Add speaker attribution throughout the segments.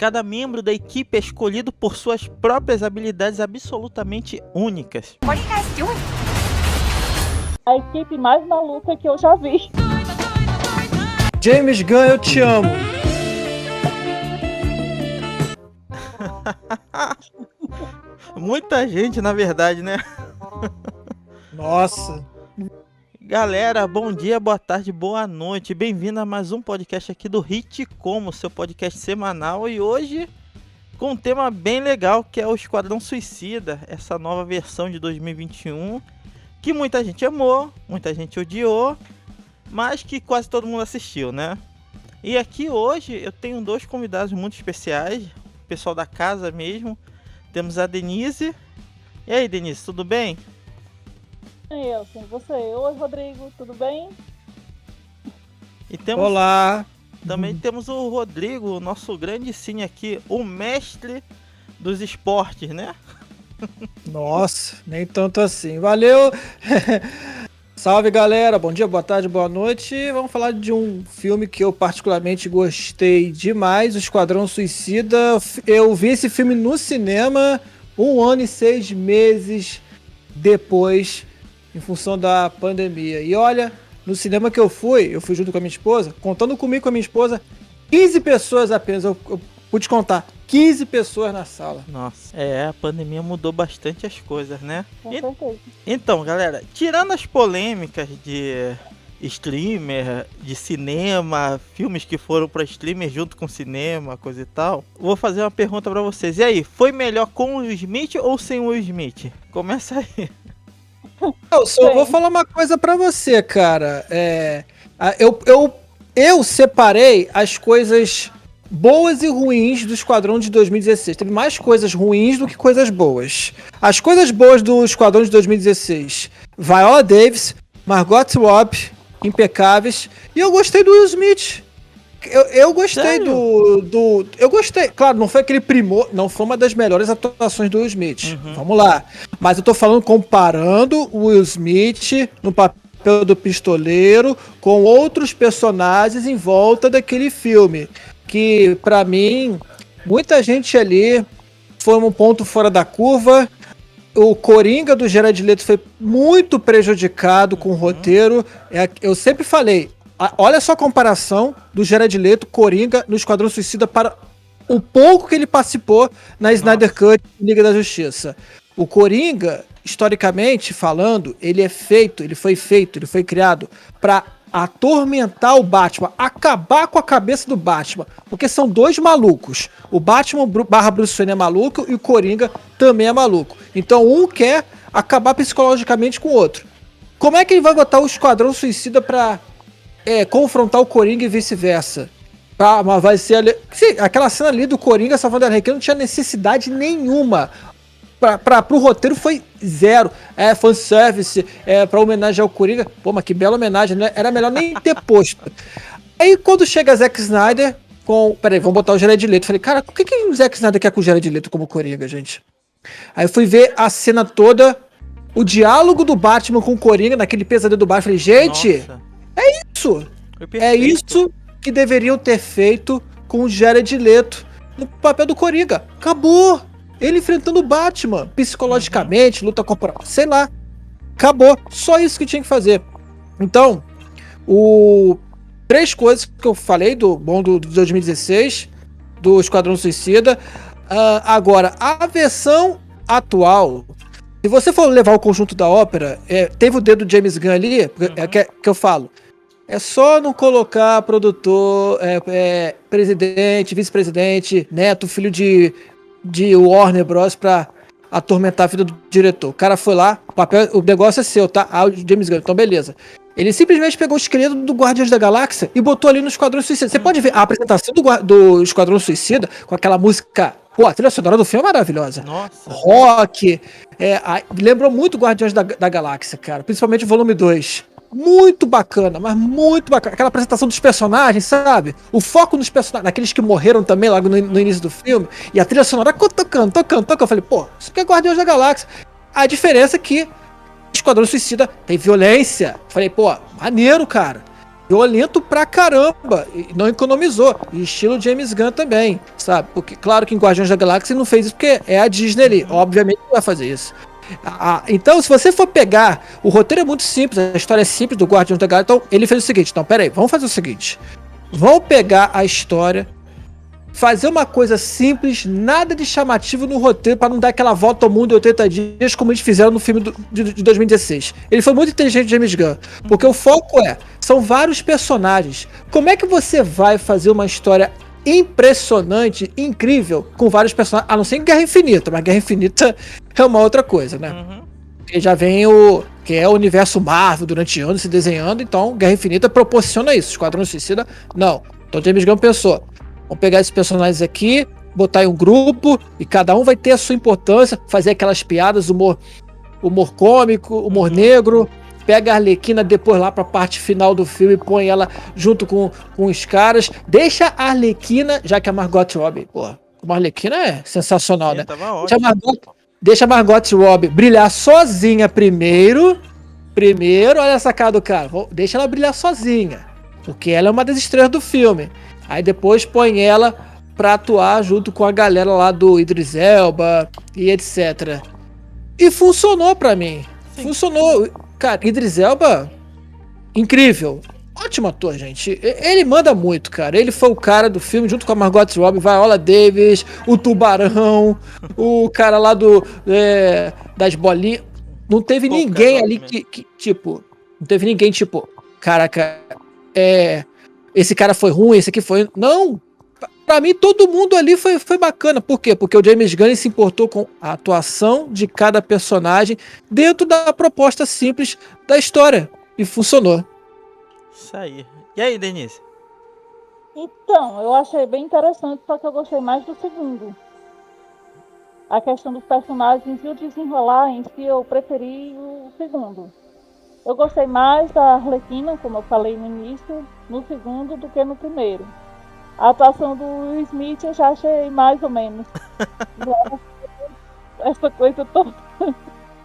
Speaker 1: Cada membro da equipe é escolhido por suas próprias habilidades absolutamente únicas.
Speaker 2: What are you guys doing?
Speaker 3: A equipe mais maluca que eu já vi.
Speaker 4: James Gunn, eu te amo.
Speaker 1: Muita gente, na verdade, né?
Speaker 4: Nossa.
Speaker 1: Galera, bom dia, boa tarde, boa noite. Bem-vindo a mais um podcast aqui do Hit Como, seu podcast semanal. E hoje com um tema bem legal, que é o Esquadrão Suicida, essa nova versão de 2021, que muita gente amou, muita gente odiou, mas que quase todo mundo assistiu, né? E aqui hoje eu tenho dois convidados muito especiais, o pessoal da casa mesmo. Temos a Denise. E aí, Denise, tudo bem?
Speaker 3: Eu, sim, você. Oi, Rodrigo, tudo bem?
Speaker 1: E temos,
Speaker 4: Olá.
Speaker 1: também temos o Rodrigo, o nosso grande cine aqui, o mestre dos esportes, né?
Speaker 4: Nossa, nem tanto assim. Valeu. Salve, galera. Bom dia, boa tarde, boa noite. Vamos falar de um filme que eu particularmente gostei demais, o Esquadrão Suicida. Eu vi esse filme no cinema 1 ano e 6 meses depois, em função da pandemia. E olha, no cinema que eu fui junto com a minha esposa, contando comigo e com a minha esposa, 15 pessoas apenas, eu pude contar, 15 pessoas na sala.
Speaker 1: Nossa, a pandemia mudou bastante as coisas, né?
Speaker 3: Com certeza.
Speaker 1: Então, galera, tirando as polêmicas de streamer, de cinema, filmes que foram pra streamer junto com cinema, coisa e tal, vou fazer uma pergunta pra vocês. E aí, foi melhor com o Will Smith ou sem o Will Smith? Começa aí.
Speaker 4: Eu só vou falar uma coisa pra você, cara. Eu separei as coisas boas e ruins do Esquadrão de 2016. Teve mais coisas ruins do que coisas boas. As coisas boas do Esquadrão de 2016: Viola Davis, Margot Robbie, impecáveis. E eu gostei do Will Smith. Eu gostei eu gostei. Claro, não foi aquele primor. Não foi uma das melhores atuações do Will Smith. Vamos lá. Mas eu tô falando comparando o Will Smith no papel do pistoleiro com outros personagens em volta daquele filme. Que, pra mim, muita gente ali foi um ponto fora da curva. O Coringa do Jared Leto foi muito prejudicado com o roteiro. Eu sempre falei, olha só a comparação do Jared Leto, Coringa, no Esquadrão Suicida para o pouco que ele participou na Snyder Cut Liga da Justiça. O Coringa, historicamente falando, ele foi criado para atormentar o Batman, acabar com a cabeça do Batman, porque são dois malucos. O Batman / Bruce Wayne é maluco e o Coringa também é maluco. Então um quer acabar psicologicamente com o outro. Como é que ele vai botar o Esquadrão Suicida pra confrontar o Coringa e vice-versa? Mas vai ser ali... Sim, aquela cena ali do Coringa salvando a Arlequina não tinha necessidade nenhuma. Pro roteiro foi zero. Fanservice, pra homenagem ao Coringa. Pô, mas que bela homenagem, né? Era melhor nem ter posto. Aí quando chega Zack Snyder com... Peraí, vamos botar o Jared Leto. Falei, cara, o que o Zack Snyder quer com o Jared Leto como Coringa, gente? Aí eu fui ver a cena toda, o diálogo do Batman com o Coringa, naquele pesadelo do Batman. Falei, gente,
Speaker 1: Nossa,
Speaker 4: é isso. É isso que deveriam ter feito com o Jared Leto no papel do Coringa. Acabou. Ele enfrentando o Batman, psicologicamente, luta corporal, sei lá. Acabou. Só isso que tinha que fazer. Então, três coisas que eu falei do bom do 2016, do Esquadrão Suicida. Agora, a versão atual, se você for levar o conjunto da ópera, teve o dedo do James Gunn ali, que eu falo. É só não colocar produtor, presidente, vice-presidente, neto, filho de Warner Bros. Pra atormentar a vida do diretor. O cara foi lá, o negócio é seu, tá? O James Gunn, então beleza. Ele simplesmente pegou o esqueleto do Guardiões da Galáxia e botou ali no Esquadrão Suicida. Você pode ver a apresentação do Esquadrão Suicida com aquela música... Pô, a trilha sonora do filme é maravilhosa.
Speaker 1: Nossa.
Speaker 4: Rock. Lembrou muito Guardiões da Galáxia, cara. Principalmente o volume 2. Muito bacana, mas muito bacana. Aquela apresentação dos personagens, sabe? O foco nos personagens, naqueles que morreram também logo no início do filme. E a trilha sonora tocando. Eu falei, pô, isso aqui é Guardiões da Galáxia. A diferença é que Esquadrão Suicida tem violência. Eu falei, pô, maneiro, cara. violento pra caramba, e não economizou, e estilo James Gunn também, sabe? Porque, claro que em Guardiões da Galáxia não fez isso porque é a Disney ali, obviamente não vai fazer isso. Então, se você for pegar, o roteiro é muito simples, a história é simples do Guardiões da Galáxia, então ele fez o seguinte, então peraí, vamos fazer o seguinte, vamos pegar a história, fazer uma coisa simples, nada de chamativo no roteiro pra não dar aquela volta ao mundo em 80 dias como eles fizeram no filme de 2016. Ele foi muito inteligente, James Gunn, porque o foco são vários personagens. Como é que você vai fazer uma história impressionante, incrível, com vários personagens, a não ser em Guerra Infinita, mas Guerra Infinita é uma outra coisa, né? Que já vem que é o universo Marvel durante anos se desenhando, então Guerra Infinita proporciona isso. Esquadrão Suicida, não. Então James Gunn pensou, vamos pegar esses personagens aqui, botar em um grupo, e cada um vai ter a sua importância, fazer aquelas piadas, humor cômico, humor negro, pega a Arlequina depois lá pra parte final do filme, põe ela junto com os caras, deixa a Arlequina, já que a Margot Robbie, porra, a Arlequina é sensacional, né? Deixa a Margot Robbie brilhar sozinha primeiro, olha essa cara do cara, deixa ela brilhar sozinha, porque ela é uma das estrelas do filme. Aí depois põe ela pra atuar junto com a galera lá do Idris Elba e etc. E funcionou pra mim. Sim. Funcionou. Cara, Idris Elba, incrível. Ótimo ator, gente. Ele manda muito, cara. Ele foi o cara do filme, junto com a Margot Robbie, Viola Davis, o Tubarão, o cara lá das bolinhas. Não teve ninguém ali que, tipo... Não teve ninguém, tipo... Caraca, esse cara foi ruim, esse aqui foi... Não! Pra mim, todo mundo ali foi bacana. Por quê? Porque o James Gunn se importou com a atuação de cada personagem dentro da proposta simples da história. E funcionou.
Speaker 1: Isso aí. E aí, Denise?
Speaker 3: Então, eu achei bem interessante, só que eu gostei mais do segundo. A questão dos personagens e o desenrolar em si, eu preferi o segundo. Eu gostei mais da Arlequina, como eu falei no início, no segundo do que no primeiro. A atuação do Will Smith eu já achei mais ou menos. Essa coisa toda.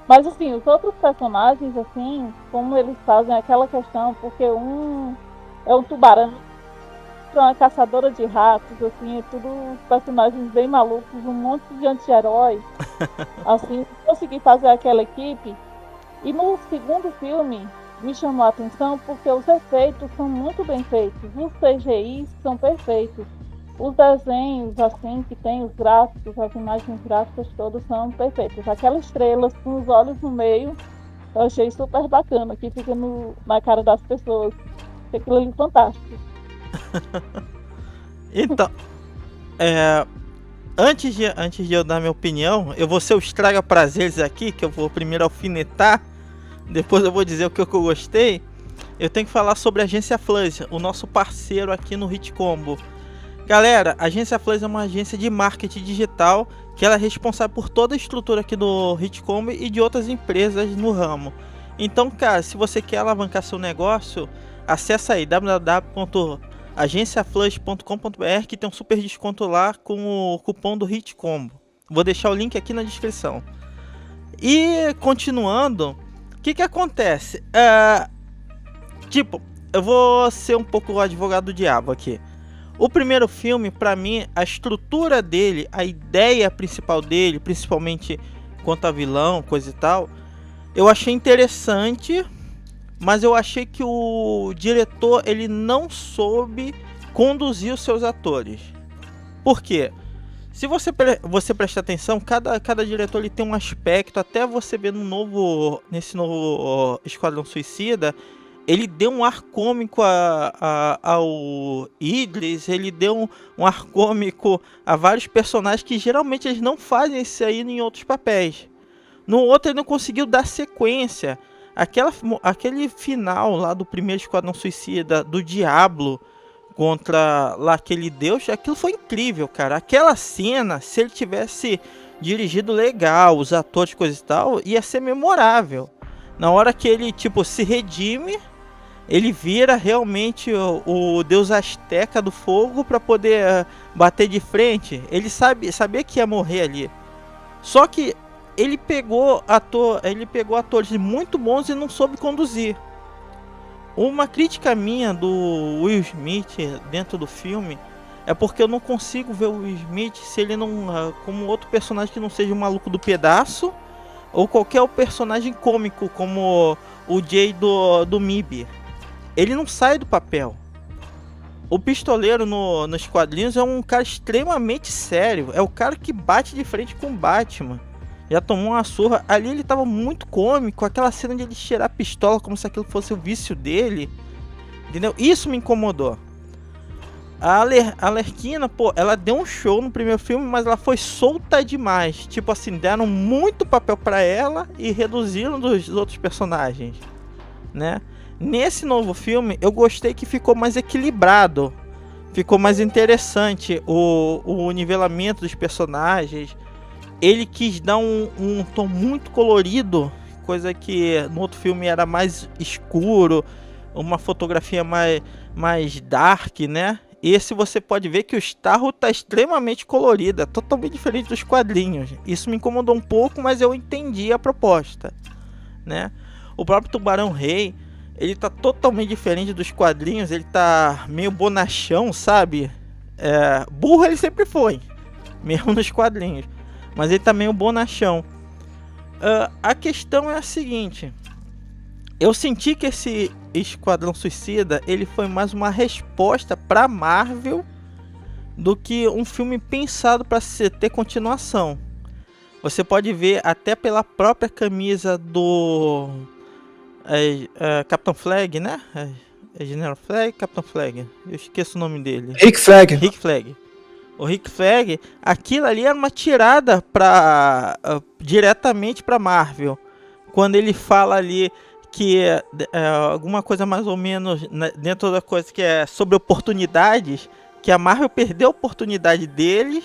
Speaker 3: Mas assim, os outros personagens, assim, como eles fazem aquela questão, porque um é um tubarão, outra é uma caçadora de ratos, assim, é tudo personagens bem malucos, um monte de anti-herói. Assim, consegui fazer aquela equipe. E no segundo filme me chamou a atenção porque os efeitos são muito bem feitos, os CGIs são perfeitos, os desenhos assim que tem, os gráficos, as imagens gráficas todas são perfeitas, aquelas estrelas com os olhos no meio, eu achei super bacana, que fica na cara das pessoas, aquilo ali é fantástico.
Speaker 1: Então, antes de eu dar minha opinião, eu vou ser o estraga-prazeres aqui, que eu vou primeiro alfinetar, depois eu vou dizer o que eu gostei. Eu tenho que falar sobre a Agência Flash, o nosso parceiro aqui no Hit Combo. Galera, a Agência Flash é uma agência de marketing digital que ela é responsável por toda a estrutura aqui do Hit Combo e de outras empresas no ramo. Então, cara, se você quer alavancar seu negócio, acessa aí www.agenciaflash.com.br, que tem um super desconto lá com o cupom do Hit Combo. Vou deixar o link aqui na descrição. E continuando, o que acontece? Tipo, eu vou ser um pouco o advogado do diabo aqui. O primeiro filme, pra mim, a estrutura dele, a ideia principal dele, principalmente quanto a vilão, coisa e tal, eu achei interessante, mas eu achei que o diretor, ele não soube conduzir os seus atores. Por quê? Se você prestar atenção, cada diretor ele tem um aspecto, até você ver nesse novo Esquadrão Suicida, ele deu um ar cômico ao Idris, ele deu um ar cômico a vários personagens que geralmente eles não fazem isso aí em outros papéis. No outro ele não conseguiu dar sequência. Aquele final lá do primeiro Esquadrão Suicida, do Diablo, contra lá aquele deus, aquilo foi incrível, cara. Aquela cena, se ele tivesse dirigido legal, os atores, coisa e tal, ia ser memorável. Na hora que ele, tipo, se redime, ele vira realmente o deus asteca do fogo para poder bater de frente. Ele sabia que ia morrer ali. Só que ele pegou atores muito bons e não soube conduzir. Uma crítica minha do Will Smith dentro do filme é porque eu não consigo ver o Will Smith se ele não, como outro personagem que não seja o maluco do pedaço ou qualquer personagem cômico como o Jay do MIB. Ele não sai do papel. O pistoleiro nos quadrinhos é um cara extremamente sério. É o cara que bate de frente com o Batman. Já tomou uma surra. Ali ele tava muito cômico. Aquela cena de ele cheirar a pistola como se aquilo fosse o vício dele. Entendeu? Isso me incomodou. A Arlequina, pô, ela deu um show no primeiro filme, mas ela foi solta demais. Tipo assim, deram muito papel pra ela e reduziram dos outros personagens, né? Nesse novo filme, eu gostei que ficou mais equilibrado. Ficou mais interessante o nivelamento dos personagens. Ele quis dar um tom muito colorido, coisa que no outro filme era mais escuro, uma fotografia mais dark, né? Esse você pode ver que o Starro tá extremamente colorido, é totalmente diferente dos quadrinhos. Isso me incomodou um pouco, mas eu entendi a proposta, né? O próprio Tubarão Rei, ele tá totalmente diferente dos quadrinhos, ele tá meio bonachão, sabe? Burro ele sempre foi, mesmo nos quadrinhos. Mas ele tá meio bonachão. A questão é a seguinte. Eu senti que esse Esquadrão Suicida, ele foi mais uma resposta pra Marvel do que um filme pensado pra ter continuação. Você pode ver até pela própria camisa do Capitão Flag, né? General Flag, Capitão Flag. Eu esqueço o nome dele.
Speaker 4: Rick Flag.
Speaker 1: O Rick Flag, aquilo ali era uma tirada diretamente para Marvel. Quando ele fala ali que alguma coisa mais ou menos dentro da coisa que é sobre oportunidades, que a Marvel perdeu a oportunidade deles,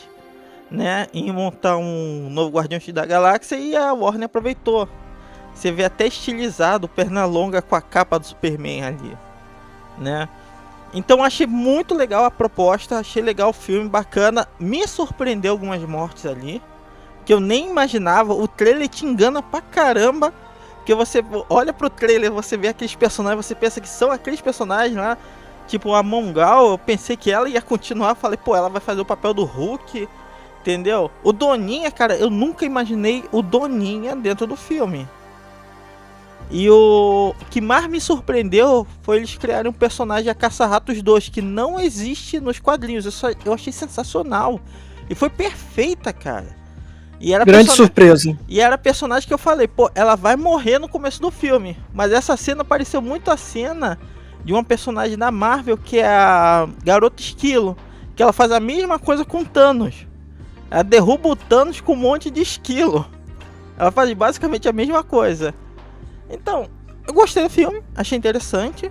Speaker 1: né, em montar um novo Guardiões da Galáxia, e a Warner aproveitou. Você vê até estilizado, perna longa com a capa do Superman ali, né? Então achei muito legal a proposta, achei legal o filme, bacana. Me surpreendeu algumas mortes ali, que eu nem imaginava. O trailer te engana pra caramba, porque você olha pro trailer, você vê aqueles personagens, você pensa que são aqueles personagens lá, tipo a Mongal. Eu pensei que ela ia continuar, falei, pô, ela vai fazer o papel do Hulk, entendeu? O Doninha, cara, eu nunca imaginei o Doninha dentro do filme. E o que mais me surpreendeu foi eles criarem um personagem, a Caça-Ratos 2, que não existe nos quadrinhos. Eu achei sensacional. E foi perfeita, cara. E era
Speaker 4: grande surpresa.
Speaker 1: E era a personagem que eu falei, pô, ela vai morrer no começo do filme. Mas essa cena pareceu muito a cena de uma personagem da Marvel, que é a Garota Esquilo. Que ela faz a mesma coisa com Thanos. Ela derruba o Thanos com um monte de esquilo. Ela faz basicamente a mesma coisa. Então, eu gostei do filme, achei interessante,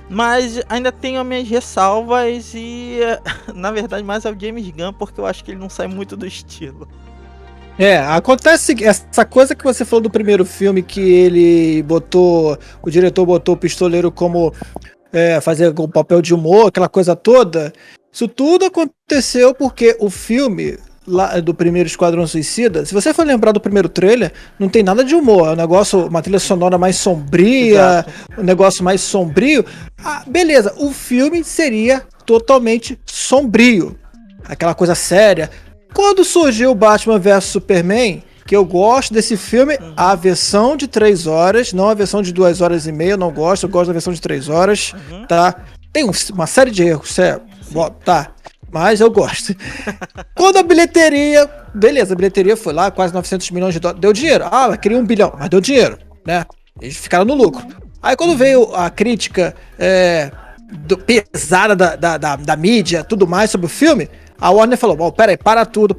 Speaker 1: mas ainda tenho as minhas ressalvas e, na verdade, mais é o James Gunn, porque eu acho que ele não sai muito do estilo.
Speaker 4: Acontece essa coisa que você falou do primeiro filme, que o diretor botou o pistoleiro como fazer o papel de humor, aquela coisa toda. Isso tudo aconteceu porque o filme lá do primeiro Esquadrão Suicida, se você for lembrar do primeiro trailer, não tem nada de humor, é um negócio, uma trilha sonora mais sombria, um negócio mais sombrio. Beleza, o filme seria totalmente sombrio, aquela coisa séria. Quando surgiu o Batman vs Superman, que eu gosto desse filme, a versão de 3 horas, não a versão de 2 horas e meia, eu gosto da versão de 3 horas, tá? Tem uma série de erros, tá? Mas eu gosto. Quando a bilheteria... Beleza, a bilheteria foi lá, quase 900 milhões de dólares. Deu dinheiro. Queria 1 bilhão, mas deu dinheiro, né? Eles ficaram no lucro. Aí quando veio a crítica pesada da mídia, tudo mais sobre o filme, a Warner falou, peraí, para tudo.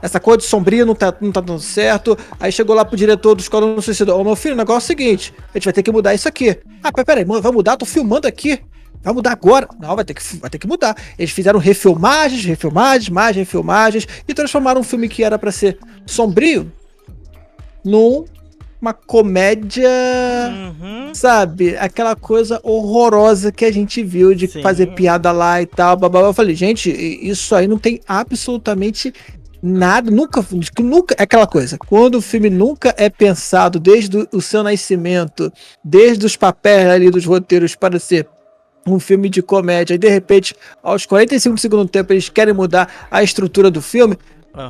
Speaker 4: Essa coisa de sombria não tá dando certo. Aí chegou lá pro diretor do Esquadrão Suicida, meu filho, o negócio é o seguinte, a gente vai ter que mudar isso aqui. Peraí, vai mudar? Tô filmando aqui. Vai mudar agora? Não, vai ter que mudar. Eles fizeram refilmagens e transformaram um filme que era pra ser sombrio numa comédia, sabe? Aquela coisa horrorosa que a gente viu de fazer piada lá e tal. Eu falei, gente, isso aí não tem absolutamente Nada, nunca é aquela coisa. Quando o filme nunca é pensado desde o seu nascimento, desde os papéis ali dos roteiros para ser um filme de comédia, e de repente, aos 45 do segundo tempo, eles querem mudar a estrutura do filme,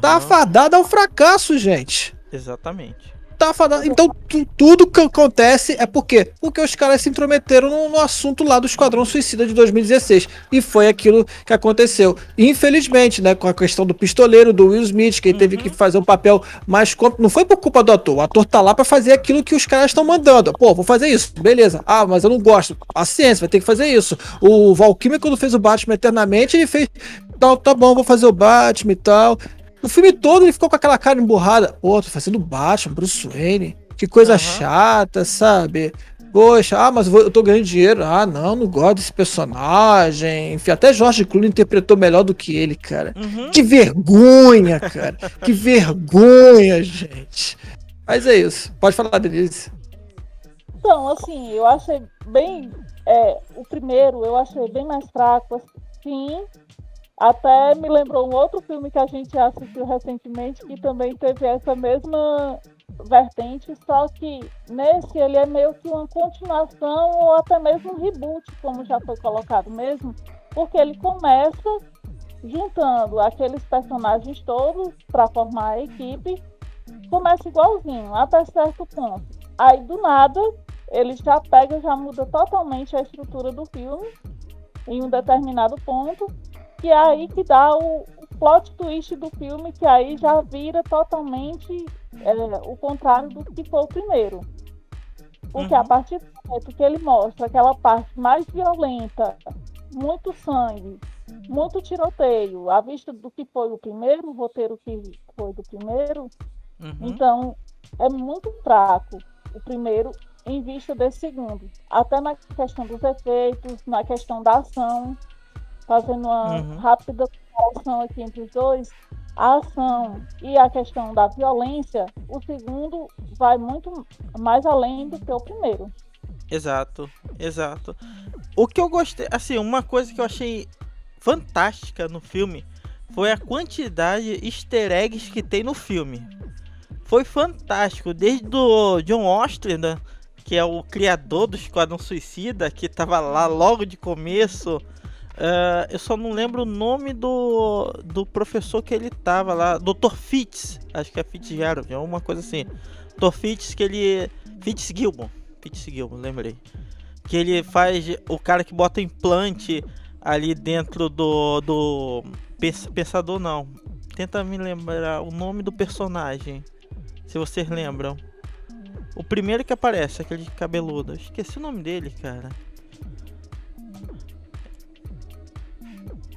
Speaker 4: tá fadado ao fracasso, gente.
Speaker 1: Exatamente.
Speaker 4: Tá fadado. Então, tudo que acontece é por quê? Porque os caras se intrometeram no assunto lá do Esquadrão Suicida de 2016. E foi aquilo que aconteceu. Infelizmente, né? Com a questão do pistoleiro, do Will Smith, que ele teve que fazer um papel mais... Não foi por culpa do ator. O ator tá lá pra fazer aquilo que os caras estão mandando. Pô, vou fazer isso. Beleza. Ah, mas eu não gosto. Paciência, vai ter que fazer isso. O Val Kilmer, quando fez o Batman Eternamente, ele fez... Tá bom, vou fazer o Batman e tal... O filme todo ele ficou com aquela cara emburrada. Pô, tô fazendo Batman, Bruce Wayne. Que coisa chata, sabe? Poxa, mas eu tô ganhando dinheiro. Ah, não gosto desse personagem. Enfim, até George Clooney interpretou melhor do que ele, cara. Que vergonha, cara. Que vergonha, gente. Mas é isso. Pode falar, Denise.
Speaker 3: Então, assim, eu achei bem... o primeiro eu achei bem mais fraco, assim... Até me lembrou um outro filme que a gente assistiu recentemente que também teve essa mesma vertente, só que nesse ele é meio que uma continuação ou até mesmo um reboot, como já foi colocado mesmo, porque ele começa juntando aqueles personagens todos para formar a equipe, começa igualzinho, até certo ponto. Aí do nada, ele já muda totalmente a estrutura do filme em um determinado ponto, que é aí que dá o plot twist do filme, que aí já vira totalmente o contrário do que foi o primeiro. Porque a partir do momento que ele mostra aquela parte mais violenta, muito sangue, muito tiroteio, à vista do que foi o primeiro, o roteiro que foi do primeiro, então é muito fraco o primeiro em vista desse segundo. Até na questão dos efeitos, na questão da ação, fazendo uma rápida comparação aqui entre os dois, a ação e a questão da violência, o segundo vai muito mais além do que o primeiro.
Speaker 1: Exato. O que eu gostei, assim, uma coisa que eu achei fantástica no filme foi a quantidade de easter eggs que tem no filme. Foi fantástico, desde o John Oster, né, que é o criador do Esquadrão Suicida, que estava lá logo de começo. Eu só não lembro o nome do professor que ele tava lá, Dr. Fitz, acho que é Fitzgerald, alguma coisa assim. Dr. Fitz, Fitzgibbon, lembrei. Que ele faz o cara que bota implante ali dentro do pensador, não. Tenta me lembrar o nome do personagem, se vocês lembram. O primeiro que aparece, aquele cabeludo, esqueci o nome dele, cara.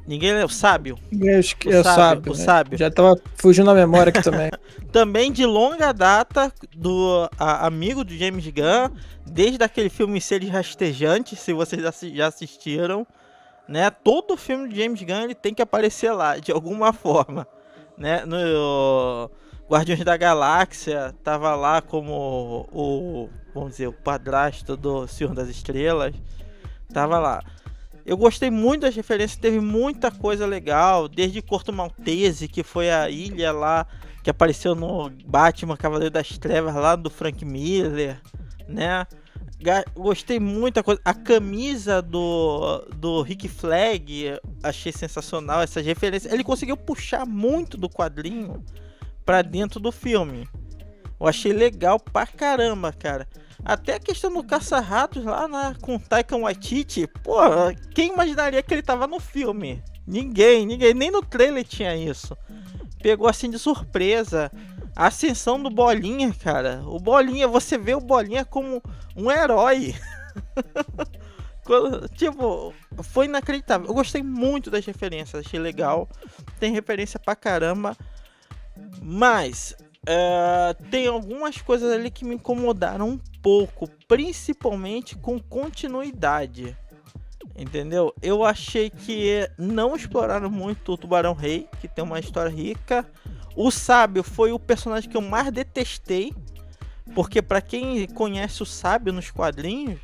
Speaker 1: Ninguém é o Sábio?
Speaker 4: O Sábio. Já tava fugindo a memória aqui também.
Speaker 1: Também de longa data, do amigo do James Gunn, desde aquele filme Seres Rastejantes, se vocês já assistiram, né? Todo filme do James Gunn ele tem que aparecer lá, de alguma forma, né? No Guardiões da Galáxia, tava lá como vamos dizer, o padrasto do Senhor das Estrelas, tava lá. Eu gostei muito das referências, teve muita coisa legal, desde Corto Maltese, que foi a ilha lá, que apareceu no Batman Cavaleiro das Trevas, lá do Frank Miller, né? Gostei muita coisa, a camisa do Rick Flag, achei sensacional, essas referências, ele conseguiu puxar muito do quadrinho pra dentro do filme. Eu achei legal pra caramba, cara. Até a questão do caça-ratos lá com Taika Waititi, pô, quem imaginaria que ele tava no filme? Ninguém, nem no trailer tinha isso. Pegou assim de surpresa. A ascensão do Bolinha, cara. O Bolinha, você vê o Bolinha como um herói. Tipo, foi inacreditável. Eu gostei muito das referências, achei legal. Tem referência pra caramba. Mas tem algumas coisas ali que me incomodaram um pouco, principalmente com continuidade, entendeu? Eu achei que não exploraram muito o Tubarão Rei, que tem uma história rica. O Sábio foi o personagem que eu mais detestei, porque pra quem conhece o Sábio nos quadrinhos,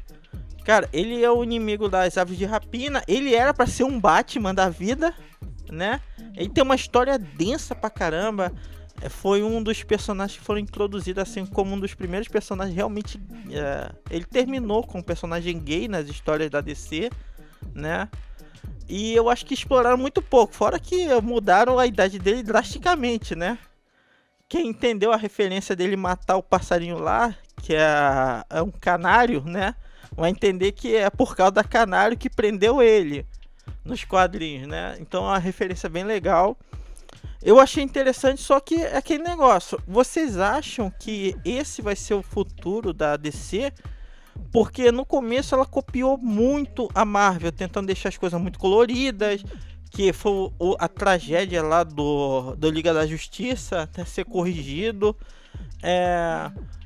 Speaker 1: cara, ele é o inimigo das aves de rapina, ele era pra ser um Batman da vida, né? Ele tem uma história densa pra caramba. Foi um dos personagens que foram introduzidos assim como um dos primeiros personagens realmente. Ele terminou com um personagem gay nas histórias da DC, né? E eu acho que exploraram muito pouco. Fora que mudaram a idade dele drasticamente, né? Quem entendeu a referência dele matar o passarinho lá, que é um canário, né? Vai entender que é por causa da canário que prendeu ele nos quadrinhos, né? Então é uma referência bem legal. Eu achei interessante, só que é aquele negócio. Vocês acham que esse vai ser o futuro da DC? Porque no começo ela copiou muito a Marvel, tentando deixar as coisas muito coloridas, que foi a tragédia lá do Liga da Justiça, até ser corrigido.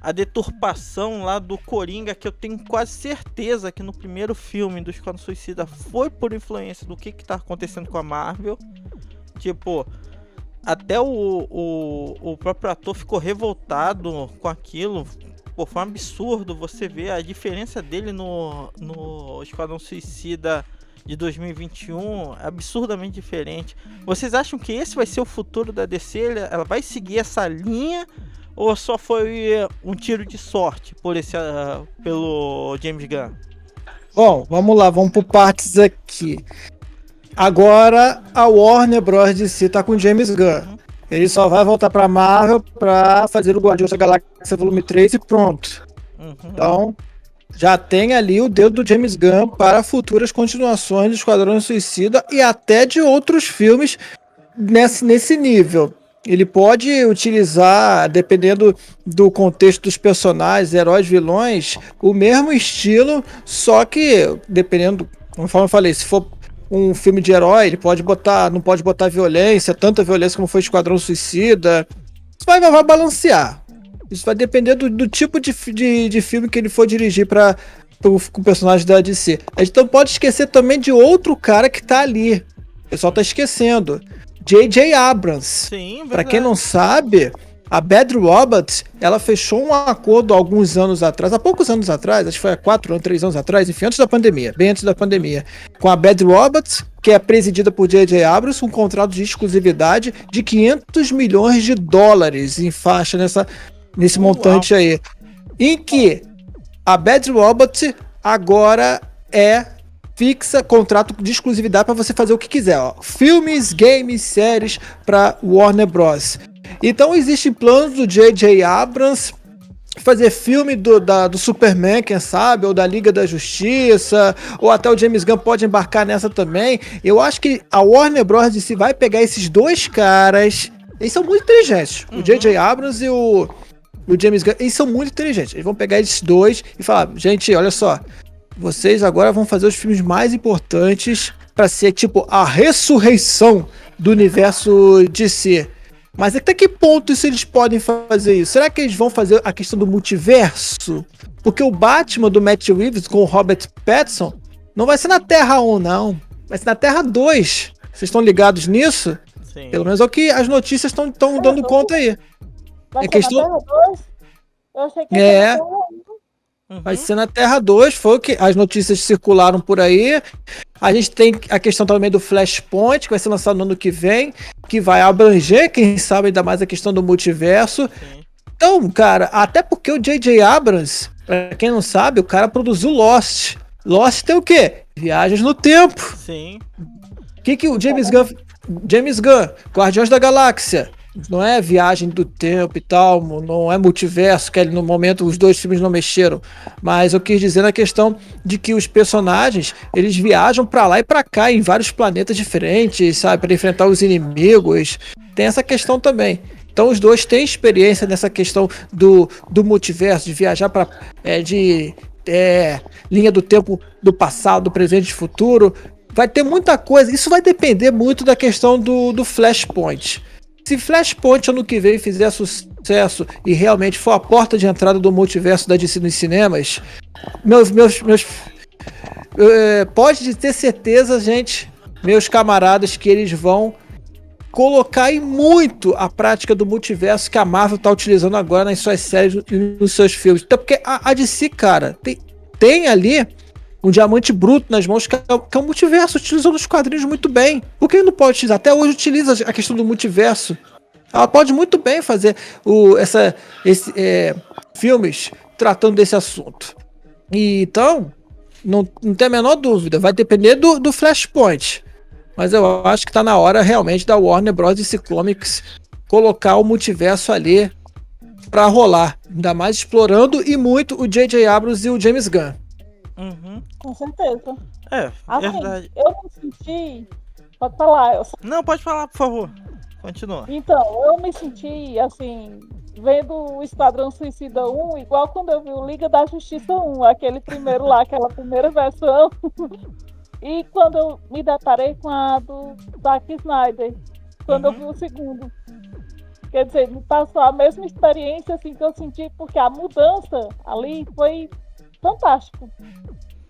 Speaker 1: A deturpação lá do Coringa, que eu tenho quase certeza que no primeiro filme do Esquadrão Suicida foi por influência do que tá acontecendo com a Marvel. Tipo, até o próprio ator ficou revoltado com aquilo. Pô, foi um absurdo você ver a diferença dele no Esquadrão Suicida de 2021, absurdamente diferente. Vocês acham que esse vai ser o futuro da DC? Ela vai seguir essa linha? Ou só foi um tiro de sorte pelo James Gunn?
Speaker 4: Bom, vamos lá, vamos por partes aqui. Agora a Warner Bros. DC tá com o James Gunn. Ele só vai voltar pra Marvel pra fazer o Guardiões da Galáxia Volume 3 e pronto. Então, já tem ali o dedo do James Gunn para futuras continuações de Esquadrão Suicida e até de outros filmes nesse nível. Ele pode utilizar, dependendo do contexto dos personagens, heróis, vilões, o mesmo estilo, só que, dependendo, conforme eu falei, se for um filme de herói, ele não pode botar violência, tanta violência como foi Esquadrão Suicida. Isso vai balancear. Isso vai depender do tipo de filme que ele for dirigir para o personagem da DC. A gente não pode esquecer também de outro cara que tá ali. O pessoal tá esquecendo. J.J. Abrams.
Speaker 1: Sim,
Speaker 4: para quem não sabe, a Bad Robot, ela fechou um acordo há alguns anos atrás, há poucos anos atrás, acho que foi há 4 ou 3 anos atrás, enfim, antes da pandemia, bem antes da pandemia, com a Bad Robot, que é presidida por J.J. Abrams, um contrato de exclusividade de $500 milhões em faixa nesse montante aí, em que a Bad Robot agora fixa contrato de exclusividade para você fazer o que quiser, ó. Filmes, games, séries para Warner Bros. Então existem planos do J.J. Abrams fazer filme do Superman, quem sabe, ou da Liga da Justiça, ou até o James Gunn pode embarcar nessa também. Eu acho que a Warner Bros. Vai pegar esses dois caras, eles são muito inteligentes, o J.J. Abrams e o James Gunn, eles são muito inteligentes, eles vão pegar esses dois e falar, gente, olha só, vocês agora vão fazer os filmes mais importantes para ser tipo a ressurreição do universo DC. Mas até que ponto isso eles podem fazer isso? Será que eles vão fazer a questão do multiverso? Porque o Batman do Matt Reeves com o Robert Pattinson não vai ser na Terra 1, não. Vai ser na Terra 2. Vocês estão ligados nisso?
Speaker 1: Sim.
Speaker 4: Pelo menos é o que as notícias estão dando conta aí.
Speaker 3: Vai ser na Terra 2? Eu achei que
Speaker 4: É.
Speaker 3: era na Terra 1.
Speaker 4: Vai ser na Terra 2, foi o que as notícias circularam por aí. A gente tem a questão também do Flashpoint, que vai ser lançado no ano que vem, que vai abranger, quem sabe, ainda mais a questão do multiverso.
Speaker 1: Sim.
Speaker 4: Então, cara, até porque o J.J. Abrams, pra quem não sabe, o cara produziu Lost. Lost tem o quê? Viagens no tempo.
Speaker 1: Sim.
Speaker 4: O que o James Gunn, Guardiões da Galáxia, não é viagem do tempo e tal, não é multiverso, que no momento os dois filmes não mexeram, mas eu quis dizer na questão de que os personagens, eles viajam pra lá e pra cá em vários planetas diferentes, sabe, para enfrentar os inimigos, tem essa questão também. Então os dois têm experiência nessa questão do multiverso, de viajar para linha do tempo do passado, do presente e do futuro. Vai ter muita coisa, isso vai depender muito da questão do Flashpoint. Se Flashpoint ano que vem fizer sucesso e realmente for a porta de entrada do multiverso da DC nos cinemas, pode ter certeza, gente, meus camaradas, que eles vão colocar em muito a prática do multiverso que a Marvel está utilizando agora nas suas séries e nos seus filmes. Então, porque a DC, cara, tem ali um diamante bruto nas mãos, que é o multiverso, utilizou nos quadrinhos muito bem. Por que ele não pode utilizar? Até hoje utiliza a questão do multiverso. Ela pode muito bem fazer filmes tratando desse assunto. E, então, não tem a menor dúvida, vai depender do Flashpoint. Mas eu acho que tá na hora realmente da Warner Bros. DC Comics colocar o multiverso ali pra rolar. Ainda mais explorando e muito o J.J. Abrams e o James Gunn.
Speaker 1: Uhum.
Speaker 3: Com certeza.
Speaker 1: É,
Speaker 3: Assim,
Speaker 1: verdade.
Speaker 3: eu me senti. Pode falar, Elsa.
Speaker 1: Não, pode falar, por favor. Continua.
Speaker 3: Então, eu me senti, assim, vendo o Esquadrão Suicida 1, igual quando eu vi o Liga da Justiça 1, aquele primeiro lá, aquela primeira versão. E quando eu me deparei com a do Zack Snyder, quando eu vi o segundo. Quer dizer, me passou a mesma experiência assim, que eu senti, porque a mudança ali foi fantástico.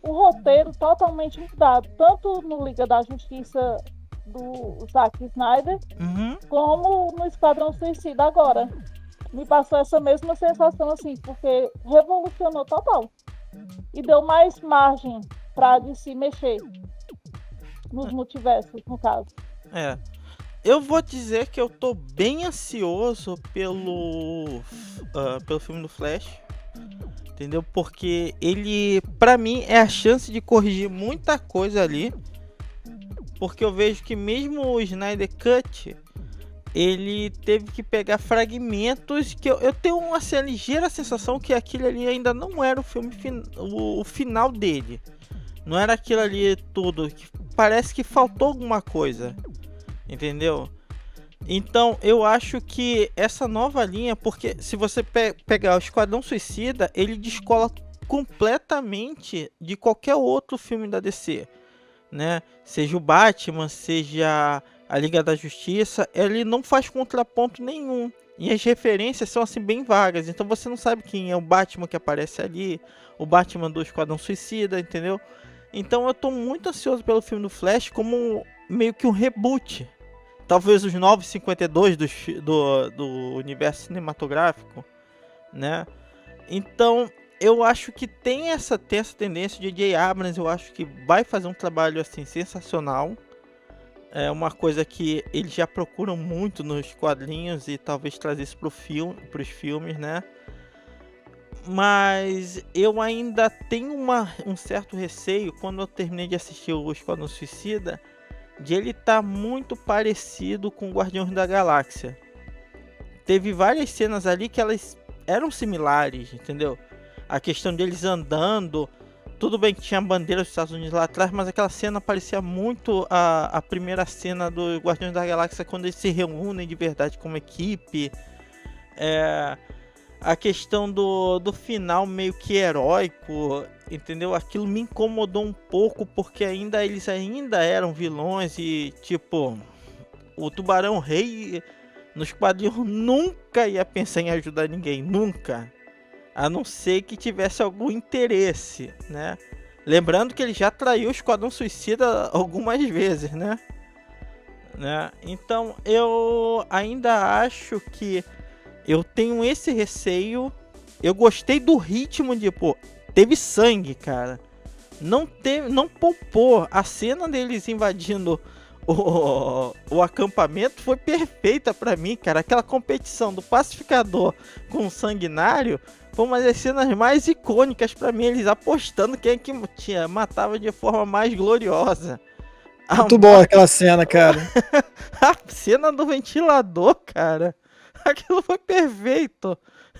Speaker 3: O roteiro totalmente mudado, tanto no Liga da Justiça do Zack Snyder, como no Esquadrão Suicida agora. Me passou essa mesma sensação assim, porque revolucionou total. E deu mais margem para de se mexer nos multiversos, no caso.
Speaker 1: É. Eu vou dizer que eu tô bem ansioso pelo filme do Flash, entendeu? Porque ele, pra mim, é a chance de corrigir muita coisa ali, porque eu vejo que mesmo o Snyder Cut, ele teve que pegar fragmentos que eu tenho uma ligeira sensação que aquilo ali ainda não era o filme o final dele. Não era aquilo ali tudo, que parece que faltou alguma coisa. Entendeu? Então eu acho que essa nova linha, porque se você pegar o Esquadrão Suicida, ele descola completamente de qualquer outro filme da DC, né? Seja o Batman, seja a Liga da Justiça, ele não faz contraponto nenhum. E as referências são assim bem vagas, então você não sabe quem é o Batman que aparece ali, o Batman do Esquadrão Suicida, entendeu? Então eu tô muito ansioso pelo filme do Flash como meio que um reboot. Talvez os 952 do universo cinematográfico, né? Então, eu acho que tem essa tendência de J.J. Abrams, eu acho que vai fazer um trabalho assim sensacional. É uma coisa que eles já procuram muito nos quadrinhos e talvez trazer isso para os filmes, né? Mas eu ainda tenho um certo receio quando eu terminei de assistir o Esquadrão Suicida, de ele tá muito parecido com Guardiões da Galáxia. Teve várias cenas ali que elas eram similares, entendeu? A questão deles andando, tudo bem que tinha a bandeira dos Estados Unidos lá atrás, mas aquela cena parecia muito a primeira cena do Guardiões da Galáxia, quando eles se reúnem de verdade como equipe. A questão do final meio que heróico, entendeu? Aquilo me incomodou um pouco, porque eles ainda eram vilões e, tipo, o Tubarão Rei nos quadrinhos nunca ia pensar em ajudar ninguém, nunca. A não ser que tivesse algum interesse, né? Lembrando que ele já traiu o Esquadrão Suicida algumas vezes, né? Então, eu ainda acho que eu tenho esse receio. Eu gostei do ritmo de, pô, teve sangue, cara. Não poupou. A cena deles invadindo o acampamento foi perfeita pra mim, cara. Aquela competição do pacificador com o sanguinário foi uma das cenas mais icônicas pra mim. Eles apostando quem é que matava de forma mais gloriosa.
Speaker 4: Muito boa aquela cena, cara.
Speaker 1: A cena do ventilador, cara. Aquilo foi perfeito.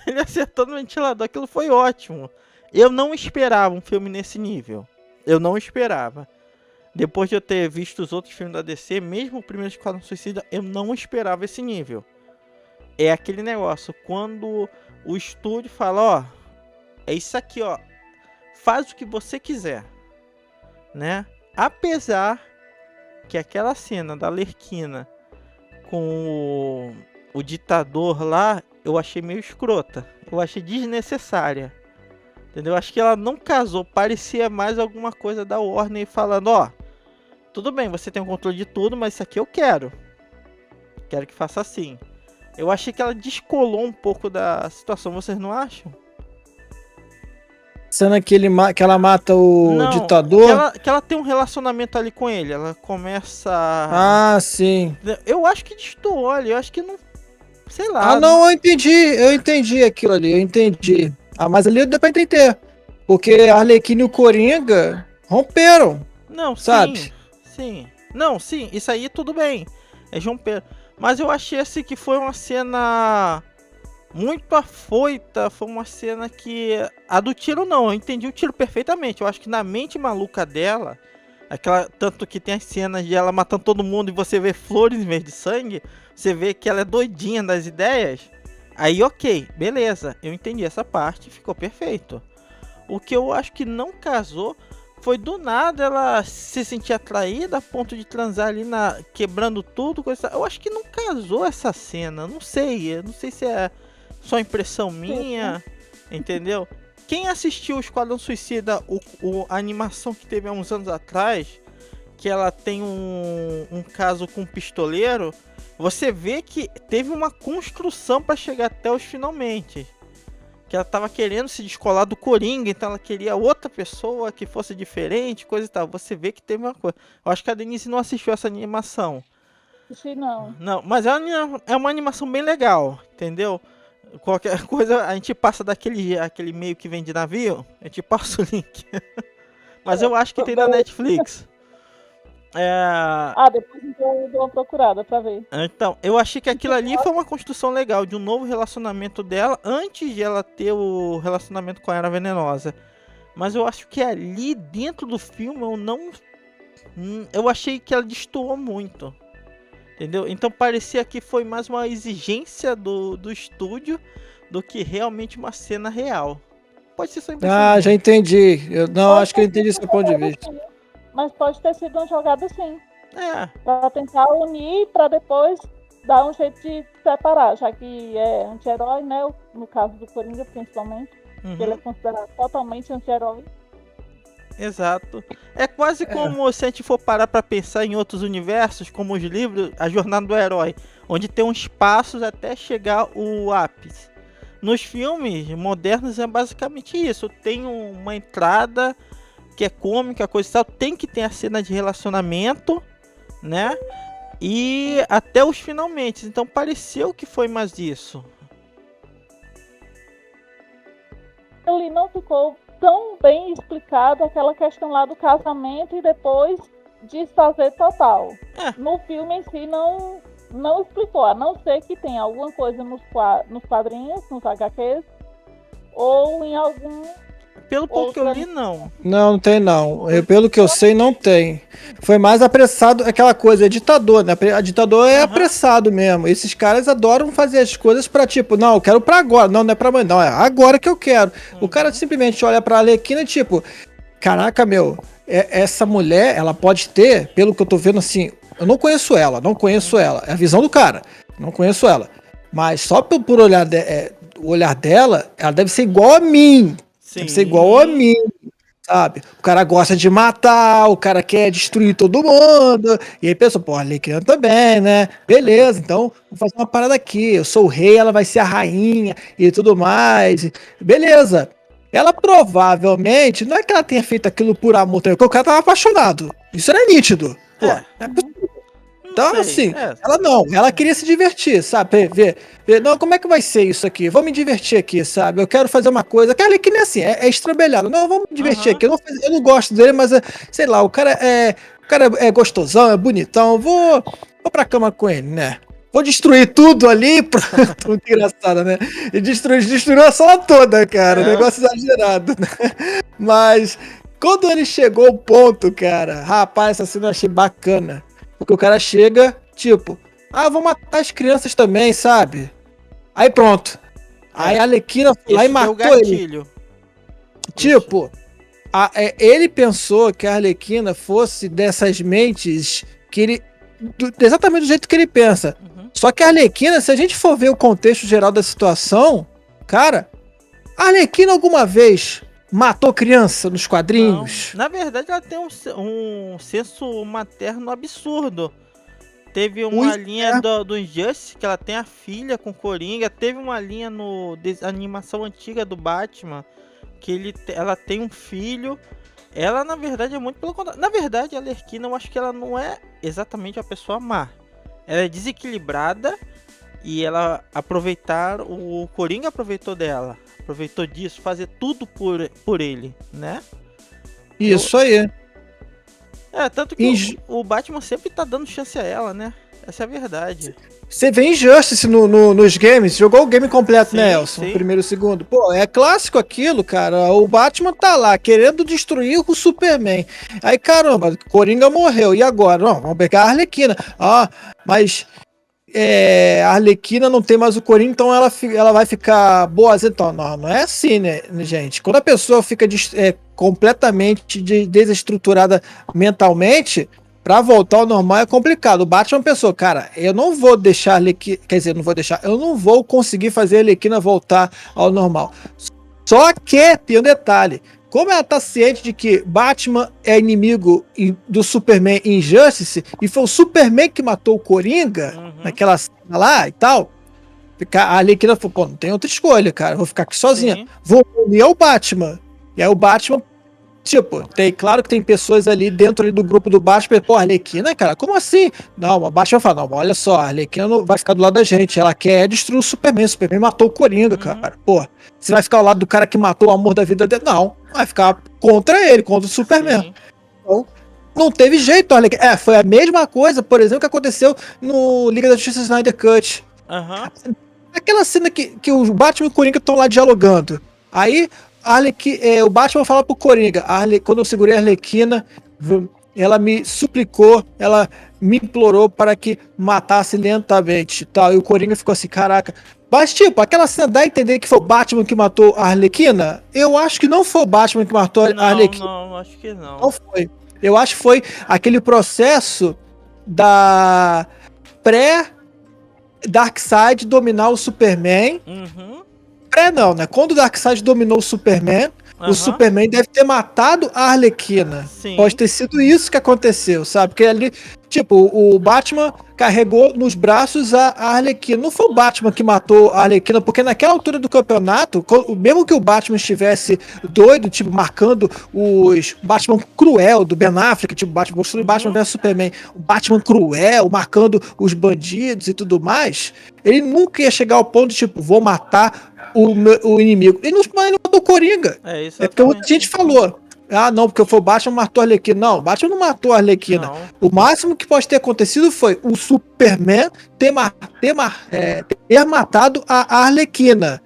Speaker 1: Ele acertando o ventilador, aquilo foi ótimo. Eu não esperava um filme nesse nível. Eu não esperava. Depois de eu ter visto os outros filmes da DC, mesmo o primeiro Esquadrão Suicida, eu não esperava esse nível. É aquele negócio, quando o estúdio fala, ó, é isso aqui, ó, faz o que você quiser, né? Apesar que aquela cena da Arlequina com o ditador lá, eu achei meio escrota. Eu achei desnecessária. Entendeu? Acho que ela não casou. Parecia mais alguma coisa da Warner falando, ó, tudo bem, você tem o controle de tudo, mas isso aqui eu quero. Quero que faça assim. Eu achei que ela descolou um pouco da situação. Vocês não acham?
Speaker 4: Cena que, que ela mata o
Speaker 1: Não,
Speaker 4: ditador?
Speaker 1: que ela tem um relacionamento ali com ele. Ela começa.
Speaker 4: Ah, sim.
Speaker 1: Eu acho que destoou ali, eu acho que não. Sei lá.
Speaker 4: Ah, não, eu entendi aquilo ali, eu entendi. Ah, mas ali deu pra entender. Porque a Arlequina e o Coringa romperam,
Speaker 1: Não,
Speaker 4: sabe?
Speaker 1: sim. Sim. Não, sim, isso aí tudo bem. É João Pedro. Mas eu achei assim que foi uma cena muito afoita. Foi uma cena que. A do tiro não, eu entendi o tiro perfeitamente. Eu acho que na mente maluca dela. Aquela, tanto que tem as cenas de ela matando todo mundo e você vê flores em vez de sangue. Você vê que ela é doidinha das ideias. Aí ok, beleza. Eu entendi essa parte, ficou perfeito. O que eu acho que não casou foi do nada ela se sentir atraída a ponto de transar ali quebrando tudo. Eu acho que não casou essa cena. Não sei. Eu não sei se é só impressão minha. Entendeu? Quem assistiu o Esquadrão Suicida, a animação que teve há uns anos atrás, que ela tem um caso com um pistoleiro, você vê que teve uma construção para chegar até os finalmente. Que ela tava querendo se descolar do Coringa, então ela queria outra pessoa que fosse diferente, coisa e tal. Você vê que teve uma coisa. Eu acho que a Denise não assistiu essa animação.
Speaker 3: Assisti não.
Speaker 1: Não, mas é uma animação bem legal, entendeu? Qualquer coisa, a gente passa aquele meio que vem de navio, a gente passa o link. Mas eu acho que tem na Netflix.
Speaker 3: Depois então eu dou uma procurada pra ver.
Speaker 1: Então, eu achei que aquilo ali foi uma construção legal de um novo relacionamento dela antes de ela ter o relacionamento com a Era Venenosa. Mas eu acho que ali dentro do filme eu achei que ela destoou muito. Entendeu? Então parecia que foi mais uma exigência do estúdio do que realmente uma cena real. Pode ser só impressão.
Speaker 4: Ah, já entendi. Acho que eu entendi seu ponto de vista.
Speaker 3: Mas pode ter sido uma jogada sim.
Speaker 1: Pra
Speaker 3: tentar unir, pra depois dar um jeito de separar, já que é anti-herói, né? No caso do Coringa, principalmente. Que ele é considerado totalmente anti-herói.
Speaker 1: Exato. É quase como se a gente for parar pra pensar em outros universos, como os livros, a jornada do herói, onde tem uns passos até chegar o ápice. Nos filmes modernos é basicamente isso. Tem uma entrada que é cômica, coisa e tal, tem que ter a cena de relacionamento, né? E até os finalmente. Então pareceu que foi mais isso.
Speaker 3: Ele não ficou tão bem explicado aquela questão lá do casamento e depois desfazer total. No filme em si não explicou, a não ser que tenha alguma coisa nos quadrinhos, nos HQs, ou em algum...
Speaker 1: Pelo pouco que eu li, não.
Speaker 4: Não tem não. Pelo que eu sei, não tem. Foi mais apressado, aquela coisa, é ditador, né? A ditador é apressado mesmo. Esses caras adoram fazer as coisas pra tipo, não, eu quero pra agora. Não é pra amanhã, não, é agora que eu quero. O cara simplesmente olha pra Arlequina e tipo, caraca, meu, essa mulher, ela pode ter, pelo que eu tô vendo assim, eu não conheço ela, é a visão do cara, não conheço ela. Mas só por olhar o olhar dela, ela deve ser igual a mim.
Speaker 1: Sim.
Speaker 4: Deve ser igual a mim, sabe? O cara gosta de matar, o cara quer destruir todo mundo. E aí pensa, pô, a Arlequina também, né? Beleza, então vou fazer uma parada aqui. Eu sou o rei, ela vai ser a rainha e tudo mais. Beleza. Ela provavelmente, não é que ela tenha feito aquilo por amor, porque o cara tava apaixonado. Isso era nítido. Pô, então, assim, ela queria se divertir, sabe? Ver, não, como é que vai ser isso aqui? Vou me divertir aqui, sabe? Eu quero fazer uma coisa. Aquela que nem assim, é estrambelhado. Não, vamos me divertir aqui. Eu não gosto dele, mas, sei lá, o cara é gostosão, é bonitão. Vou pra cama com ele, né? Vou destruir tudo ali. Muito engraçado, né? E destruiu a sala toda, cara. Negócio exagerado, né? Mas, quando ele chegou ao ponto, cara, rapaz, essa cena eu achei bacana. Porque o cara chega, tipo, vou matar as crianças também, sabe? Aí pronto. Aí a Arlequina foi lá e matou ele. Tipo, ele pensou que a Arlequina fosse dessas mentes que ele... exatamente do jeito que ele pensa. Só que a Arlequina, se a gente for ver o contexto geral da situação, cara, a Arlequina alguma vez matou criança nos quadrinhos?
Speaker 1: Não. Na verdade, ela tem um senso materno absurdo. Teve uma linha do Injustice, que ela tem a filha com Coringa. Teve uma linha na animação antiga do Batman, que ela tem um filho. Ela, na verdade, é muito pelo contrário. Na verdade, a Arlequina, eu acho que ela não é exatamente a pessoa má. Ela é desequilibrada e ela o Coringa aproveitou dela. Aproveitou disso, fazer tudo por ele, né?
Speaker 4: Isso aí.
Speaker 1: Tanto que o Batman sempre tá dando chance a ela, né? Essa é a verdade.
Speaker 4: Você vê Injustice nos games, jogou o game completo,
Speaker 1: Sim,
Speaker 4: né, Elson?
Speaker 1: sim.
Speaker 4: O primeiro e o segundo. Pô, é clássico aquilo, cara. O Batman tá lá, querendo destruir o Superman. Aí, caramba, Coringa morreu. E agora? Não, vamos pegar a Arlequina. Mas a Arlequina não tem mais o Coringa, então ela vai ficar boazinha. Então, não é assim, né, gente? Quando a pessoa fica completamente desestruturada mentalmente, pra voltar ao normal é complicado. O Batman pensou, cara, eu não vou deixar a Arlequina, quer dizer, eu não vou conseguir fazer a Arlequina voltar ao normal. Só que tem um detalhe. Como ela tá ciente de que Batman é inimigo do Superman em Injustice, e foi o Superman que matou o Coringa, naquela cena lá e tal, a Arlequina falou, pô, não tem outra escolha, cara, vou ficar aqui sozinha. Sim. Vou unir ao Batman. E aí o Batman, tipo, claro que tem pessoas ali dentro ali do grupo do Batman, pô, Arlequina, cara, como assim? Não, o Batman fala, não, olha só, a Arlequina não vai ficar do lado da gente, ela quer destruir o Superman matou o Coringa, cara, pô, você vai ficar ao lado do cara que matou o amor da vida dele? Não, vai ficar contra ele, contra o Superman. Sim. Então, não teve jeito, Arlequina. Foi a mesma coisa, por exemplo, que aconteceu no Liga da Justiça Snyder Cut. Aquela cena que o Batman e o Coringa estão lá dialogando, aí o Batman fala pro Coringa, quando eu segurei a Arlequina, ela me suplicou, ela me implorou para que matasse lentamente, tal. E o Coringa ficou assim, caraca. Mas, tipo, aquela cena dá a entender que foi o Batman que matou a Arlequina? Eu acho que não foi o Batman que matou a Arlequina.
Speaker 1: Não, acho que não.
Speaker 4: Não foi. Eu acho que foi aquele processo da pré-Darkseid dominar o Superman. Não, né? Quando o Darkseid dominou o Superman, o Superman deve ter matado a Arlequina. Sim. Pode ter sido isso que aconteceu, sabe? Porque ali, tipo, o Batman carregou nos braços a Arlequina. Não foi o Batman que matou a Arlequina, porque naquela altura do campeonato, mesmo que o Batman estivesse doido, tipo, marcando os Batman cruel do Ben Affleck, tipo, Batman vs Superman, o Batman cruel, marcando os bandidos e tudo mais, ele nunca ia chegar ao ponto de, tipo, vou matar o inimigo. Ele não matou o Coringa. É porque muita gente falou, não, porque foi o Batman matou a Arlequina. Não, o Batman não matou a Arlequina. Não. O máximo que pode ter acontecido foi o Superman ter matado a Arlequina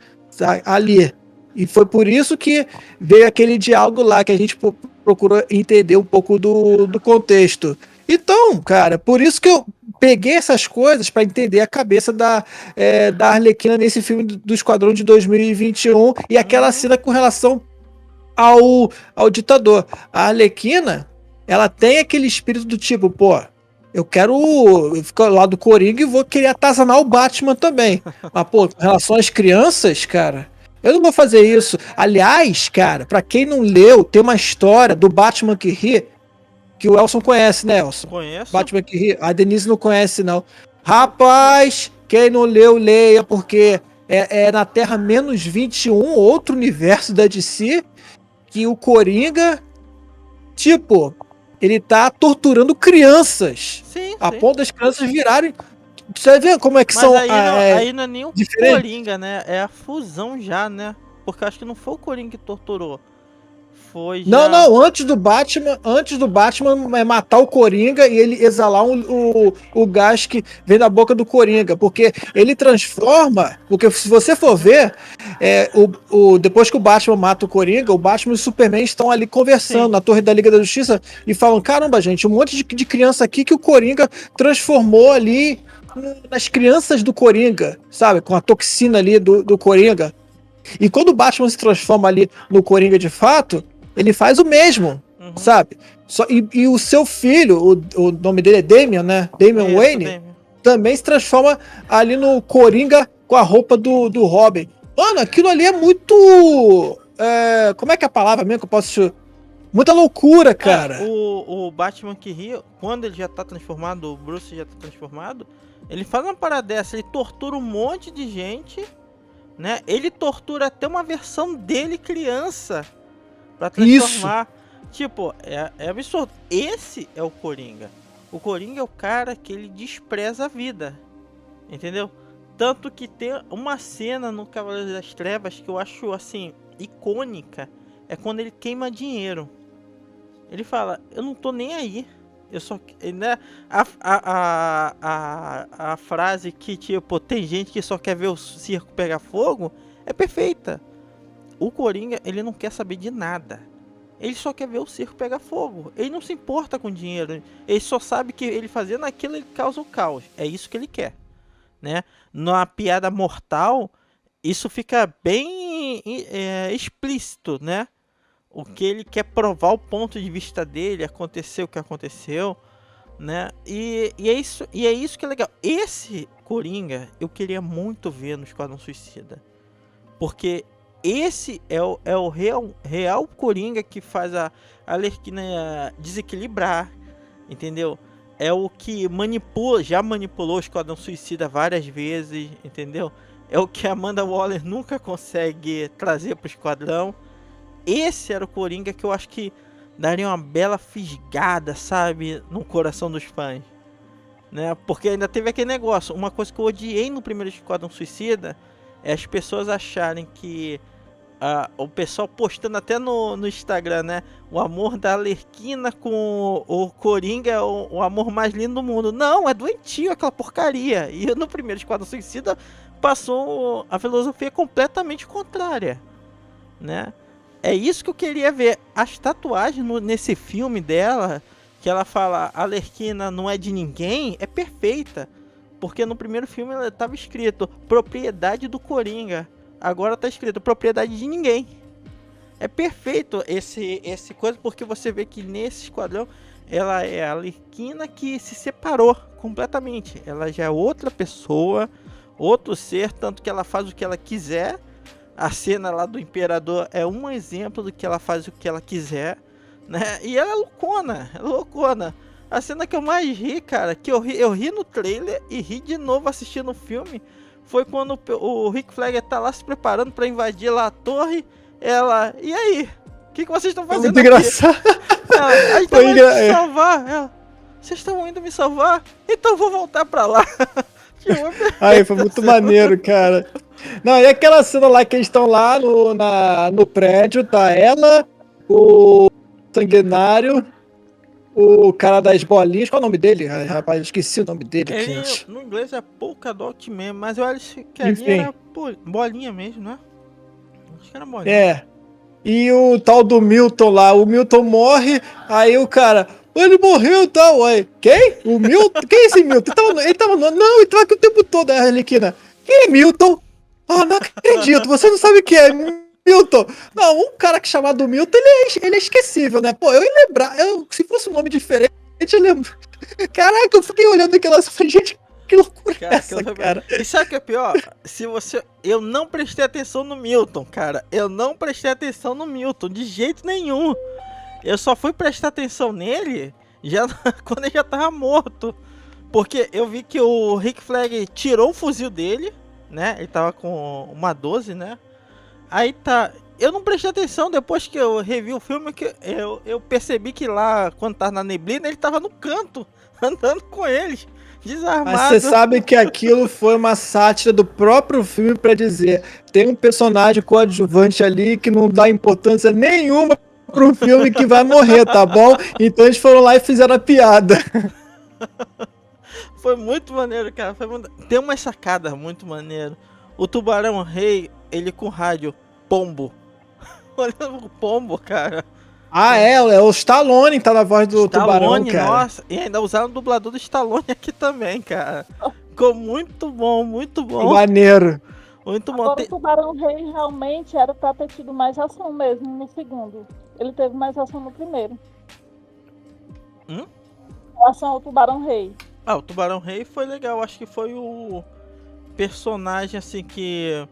Speaker 4: ali. E foi por isso que veio aquele diálogo lá, que a gente procurou entender um pouco do contexto. Então, cara, por isso que eu peguei essas coisas para entender a cabeça da Arlequina nesse filme do Esquadrão de 2021 e aquela cena com relação ao ditador. A Arlequina, ela tem aquele espírito do tipo, pô, eu ficar lá do Coringa e vou querer atazanar o Batman também. Mas, pô, com relação às crianças, cara, eu não vou fazer isso. Aliás, cara, pra quem não leu, tem uma história do Batman que ri, que o Elson conhece, né, Elson?
Speaker 1: Conheço.
Speaker 4: Batman que ri. A Denise não conhece, não. Rapaz, quem não leu, leia, porque é na Terra menos 21, outro universo da DC, que o Coringa, tipo, ele tá torturando crianças.
Speaker 1: Sim,
Speaker 4: a ponto das crianças virarem... Você vê como é que são...
Speaker 1: Aí não é nem o Coringa, né? É a fusão já, né? Porque eu acho que não foi o Coringa que torturou. Foi já...
Speaker 4: Não, antes do Batman é matar o Coringa e ele exalar o gás que vem da boca do Coringa, porque ele transforma, porque se você for ver, depois que o Batman mata o Coringa, o Batman e o Superman estão ali conversando na Torre da Liga da Justiça e falam, caramba, gente, um monte de criança aqui que o Coringa transformou ali nas crianças do Coringa, sabe, com a toxina ali do Coringa. E quando o Batman se transforma ali no Coringa de fato, ele faz o mesmo, sabe? E o seu filho, o nome dele é Damian, né? Damian Wayne, também se transforma ali no Coringa com a roupa do Robin. Mano, aquilo ali é muito... como é que é a palavra mesmo que eu posso... Muita loucura, cara.
Speaker 1: O Batman que ri, quando ele já tá transformado, o Bruce já tá transformado, ele faz uma parada dessa, ele tortura um monte de gente né? Ele tortura até uma versão dele criança pra transformar. Tipo, é absurdo. Esse é o Coringa. O Coringa é o cara que ele despreza a vida, entendeu? Tanto que tem uma cena no Cavaleiro das Trevas que eu acho, assim, icônica. É quando ele queima dinheiro. Ele fala, eu não tô nem aí. Eu só... Né? A frase que, tipo, tem gente que só quer ver o circo pegar fogo é perfeita. O Coringa, ele não quer saber de nada. Ele só quer ver o circo pegar fogo. Ele não se importa com dinheiro. Ele só sabe que ele fazendo aquilo, ele causa o caos. É isso que ele quer, né? Na piada mortal, isso fica bem explícito, né? O que ele quer provar, o ponto de vista dele, aconteceu o que aconteceu, né? E é isso que é legal. Esse Coringa eu queria muito ver no Esquadrão Suicida, porque esse é o real Coringa que faz a Arlequina desequilibrar, entendeu? É o que já manipulou o Esquadrão Suicida várias vezes, entendeu? É o que a Amanda Waller nunca consegue trazer pro Esquadrão. Esse era o Coringa que eu acho que daria uma bela fisgada, sabe, no coração dos fãs, né? Porque ainda teve aquele negócio, uma coisa que eu odiei no primeiro Esquadrão Suicida é as pessoas acharem que o pessoal postando até no Instagram, né? O amor da Arlequina com o Coringa é o amor mais lindo do mundo. Não, é doentio aquela porcaria. E no primeiro Esquadrão Suicida passou a filosofia completamente contrária, né? É isso que eu queria ver. As tatuagens nesse filme dela, que ela fala a Arlequina não é de ninguém, é perfeita. Porque no primeiro filme ela estava escrito propriedade do Coringa. Agora tá escrito propriedade de ninguém. É perfeito esse coisa, porque você vê que nesse esquadrão ela é a Arlequina que se separou completamente. Ela já é outra pessoa, outro ser, tanto que ela faz o que ela quiser. A cena lá do Imperador é um exemplo do que ela faz o que ela quiser, né? E ela é loucona. A cena que eu mais ri, cara, que eu ri no trailer e ri de novo assistindo o filme, foi quando o Rick Flag tá lá se preparando pra invadir lá a torre. Ela, e aí? O que vocês estão fazendo
Speaker 4: muito
Speaker 1: aqui?
Speaker 4: engraçado.
Speaker 1: A gente tá indo me salvar. Vocês estão indo me salvar? Então eu vou voltar pra lá.
Speaker 4: Aí, foi muito maneiro, cara. Não, e aquela cena lá que eles estão lá no prédio, tá ela, o sanguinário, o cara das bolinhas, qual é o nome dele? Ai, rapaz, eu esqueci o nome dele.
Speaker 1: Ele,
Speaker 4: gente.
Speaker 1: no inglês é Polkadot mesmo, mas eu acho que ali era bolinha mesmo, né? Acho que era bolinha.
Speaker 4: É. E o tal do Milton lá, o Milton morre, aí o cara, ele morreu e tal, aí, quem? O Milton? Quem é esse Milton? Ele tava aqui o tempo todo, a Arlequina. Quem é Milton? Ah, não acredito, você não sabe o que é Milton. Não, um cara que chamado Milton, ele é esquecível, né? Pô, eu ia lembrar, se fosse um nome diferente, eu lembro. Caraca, eu fiquei olhando aquela e falei, gente, que loucura é essa, cara?
Speaker 1: E sabe o que é pior? Eu não prestei atenção no Milton, cara. Eu não prestei atenção no Milton, de jeito nenhum. Eu só fui prestar atenção nele quando ele já tava morto. Porque eu vi que o Rick Flag tirou o fuzil dele, né? Ele tava com uma 12, né? Aí tá... Eu não prestei atenção depois que eu revi o filme, que eu percebi que lá, quando tava na neblina, ele tava no canto, andando com eles, desarmado.
Speaker 4: Mas você sabe que aquilo foi uma sátira do próprio filme pra dizer, tem um personagem coadjuvante ali que não dá importância nenhuma pro filme que vai morrer, tá bom? Então eles foram lá e fizeram a piada.
Speaker 1: Foi muito maneiro, cara. Tem uma sacada muito maneiro. O Tubarão Rei, ele com rádio, pombo. Olhando o pombo, cara.
Speaker 4: Ah, é o Stallone que tá na voz do Tubarão, cara.
Speaker 1: Nossa, e ainda usaram o dublador do Stallone aqui também, cara. Ficou muito bom, muito bom.
Speaker 4: Maneiro.
Speaker 1: Muito bom.
Speaker 3: Agora, o Tubarão Rei realmente era pra ter tido mais ação mesmo no segundo. Ele teve mais ação no primeiro. Em relação ao Tubarão Rei.
Speaker 1: O Tubarão Rei foi legal. Acho que foi o personagem, assim, que...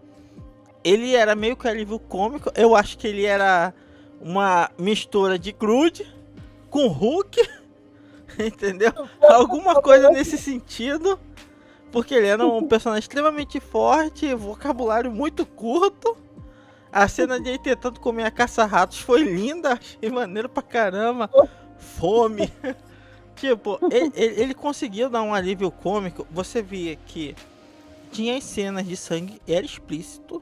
Speaker 1: Ele era meio que alívio cômico. Eu acho que ele era uma mistura de Groot com Hulk. Entendeu? Alguma coisa nesse sentido. Porque ele era um personagem extremamente forte, vocabulário muito curto. A cena de ele tentando comer a caça-ratos foi linda, achei maneiro pra caramba. Fome. Tipo, ele conseguiu dar um alívio cômico. Você via que tinha as cenas de sangue, era explícito.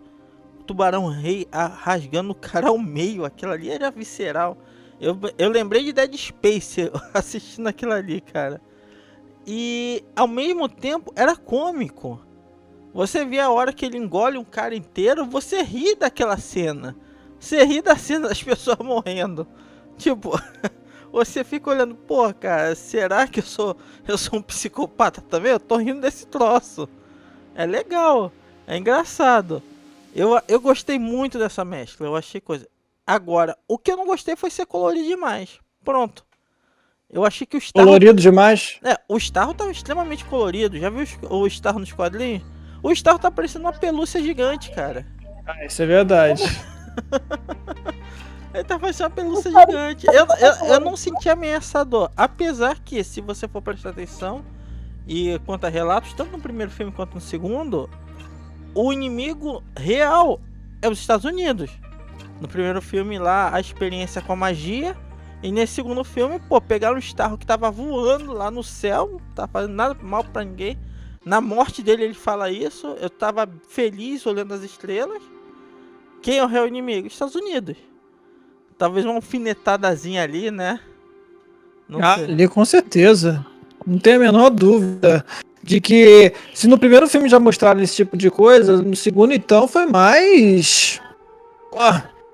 Speaker 1: O tubarão rei rasgando o cara ao meio, aquilo ali era visceral. Eu lembrei de Dead Space assistindo aquilo ali, cara. E ao mesmo tempo era cômico. Você vê a hora que ele engole um cara inteiro, você ri daquela cena. Você ri da cena das pessoas morrendo. Tipo, você fica olhando, pô, cara, será que eu sou um psicopata também? Eu tô rindo desse troço. É legal, é engraçado. Eu gostei muito dessa mescla, eu achei coisa. Agora, o que eu não gostei foi ser colorido demais. Pronto. Eu achei que o Starro...
Speaker 4: Colorido demais?
Speaker 1: O Starro tava extremamente colorido. Já viu o Starro nos quadrinhos? O Starro tá parecendo uma pelúcia gigante, cara.
Speaker 4: Ah, isso é verdade.
Speaker 1: Ele tá parecendo uma pelúcia gigante. Eu não senti ameaçador. Apesar que, se você for prestar atenção, e quanto a relatos, tanto no primeiro filme quanto no segundo, o inimigo real é os Estados Unidos. No primeiro filme lá, a experiência com a magia. E nesse segundo filme, pô, pegaram um Starro que tava voando lá no céu, não tava fazendo nada mal pra ninguém. Na morte dele ele fala isso. Eu tava feliz olhando as estrelas. Quem é o real inimigo? Estados Unidos. Talvez uma alfinetadazinha ali, né? Não sei.
Speaker 4: Ali com certeza. Não tenho a menor dúvida de que, se no primeiro filme já mostraram esse tipo de coisa, no segundo então foi mais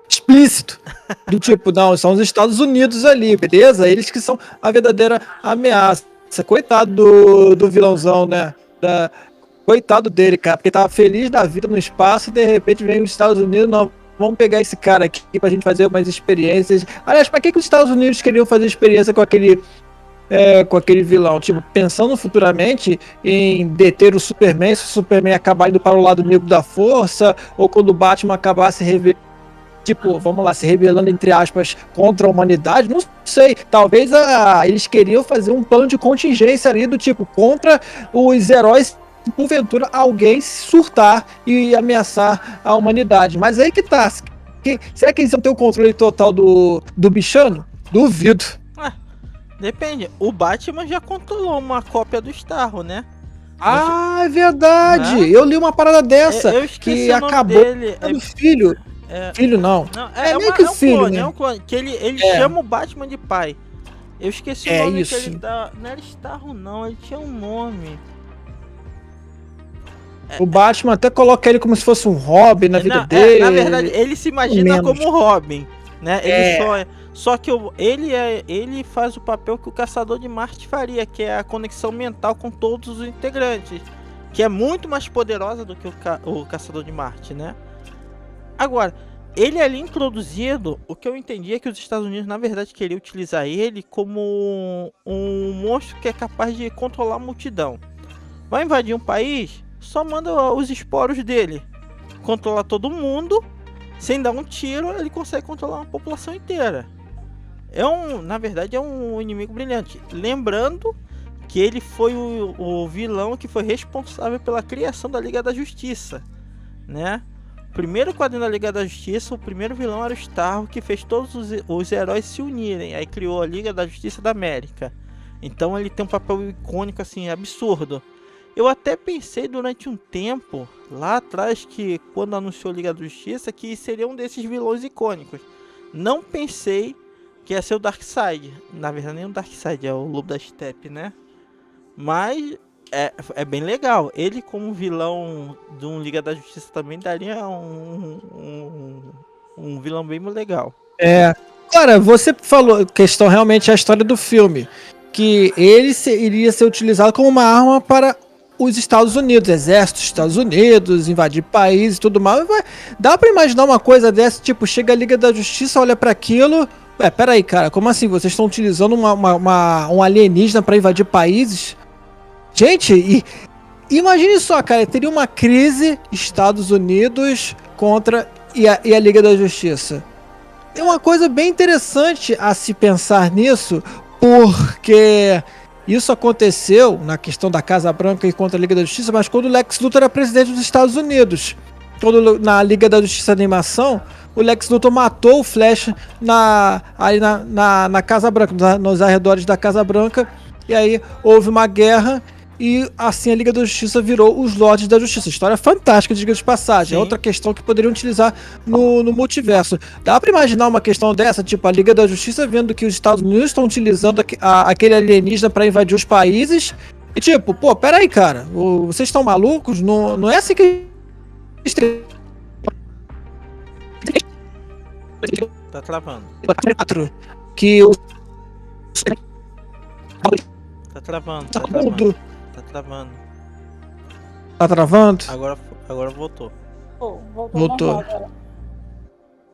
Speaker 4: explícito. Do tipo, não, são os Estados Unidos ali, beleza? Eles que são a verdadeira ameaça. Coitado do vilãozão, né? Coitado dele, cara, porque tava feliz da vida no espaço e de repente vem os Estados Unidos, não, vamos pegar esse cara aqui pra gente fazer umas experiências. Aliás, pra que os Estados Unidos queriam fazer experiência com aquele vilão? Tipo, pensando futuramente em deter o Superman, se o Superman acabar indo para o lado negro da força, ou quando o Batman acabar se rebelando, entre aspas, contra a humanidade, não sei. Talvez eles queriam fazer um plano de contingência ali do tipo, contra os heróis, porventura alguém surtar e ameaçar a humanidade. Mas aí que tá. Será que eles vão ter o controle total do bichano? Duvido.
Speaker 1: Depende. O Batman já controlou uma cópia do Starro, né?
Speaker 4: É verdade. Né? Eu li uma parada dessa.
Speaker 1: Eu esqueci
Speaker 4: que
Speaker 1: o nome
Speaker 4: acabou
Speaker 1: dele.
Speaker 4: do filho. Filho não.
Speaker 1: Meio que filho, clone, né? É um clone. Que ele chama o Batman de pai. Eu esqueci o nome
Speaker 4: isso.
Speaker 1: que ele dá. Não era Starro, não. Ele tinha um nome.
Speaker 4: O Batman até coloca ele como se fosse um Robin na vida dele.
Speaker 1: Na verdade, ele se imagina como Robin, né? Ele sonha. Só que ele faz o papel que o Caçador de Marte faria, que é a conexão mental com todos os integrantes, que é muito mais poderosa do que o Caçador de Marte, né? Agora, ele ali introduzido, o que eu entendi é que os Estados Unidos, na verdade, queriam utilizar ele como um monstro que é capaz de controlar a multidão. Vai invadir um país, só manda os esporos dele. Controla todo mundo, sem dar um tiro, ele consegue controlar uma população inteira. Na verdade, é um inimigo brilhante. Lembrando que ele foi o vilão que foi responsável pela criação da Liga da Justiça, né? Primeiro quadrinho da Liga da Justiça, o primeiro vilão era o Starro, que fez todos os heróis se unirem. Aí criou a Liga da Justiça da América. Então ele tem um papel icônico, assim, absurdo. Eu até pensei durante um tempo, lá atrás, que quando anunciou a Liga da Justiça, que seria um desses vilões icônicos. Não pensei que ia ser o Darkseid. Na verdade, nem o Darkseid, é o Lobo da Steppe, né? Mas é bem legal. Ele como vilão de um Liga da Justiça também daria um vilão bem legal.
Speaker 4: Cara, você falou, questão realmente é a história do filme, que ele iria ser utilizado como uma arma para os Estados Unidos, exército dos Estados Unidos, invadir países e tudo mais. Dá pra imaginar uma coisa dessa, tipo, chega a Liga da Justiça, olha pra aquilo, peraí, cara, como assim? Vocês estão utilizando um alienígena pra invadir países? Gente, imagine só, cara, teria uma crise Estados Unidos contra e a Liga da Justiça. É uma coisa bem interessante a se pensar nisso, porque Isso aconteceu na questão da Casa Branca e contra a Liga da Justiça, mas quando o Lex Luthor era presidente dos Estados Unidos. Na Liga da Justiça Animação, o Lex Luthor matou o Flash na Casa Branca, nos arredores da Casa Branca, e aí houve uma guerra e assim a Liga da Justiça virou os Lordes da Justiça. História fantástica, diga de passagem.
Speaker 1: Sim.
Speaker 4: É outra questão que poderiam utilizar no multiverso. Dá pra imaginar uma questão dessa, tipo a Liga da Justiça vendo que os Estados Unidos estão utilizando aquele alienígena pra invadir os países e tipo, pô, pera aí, cara, vocês estão malucos? Não é assim que...
Speaker 1: Tá travando.
Speaker 4: Que o...
Speaker 1: Tá travando.
Speaker 4: Tá
Speaker 1: Tá travando.
Speaker 4: tudo.
Speaker 1: Tá travando.
Speaker 4: Tá travando?
Speaker 1: Agora voltou.
Speaker 4: Voltou.
Speaker 3: Normal agora.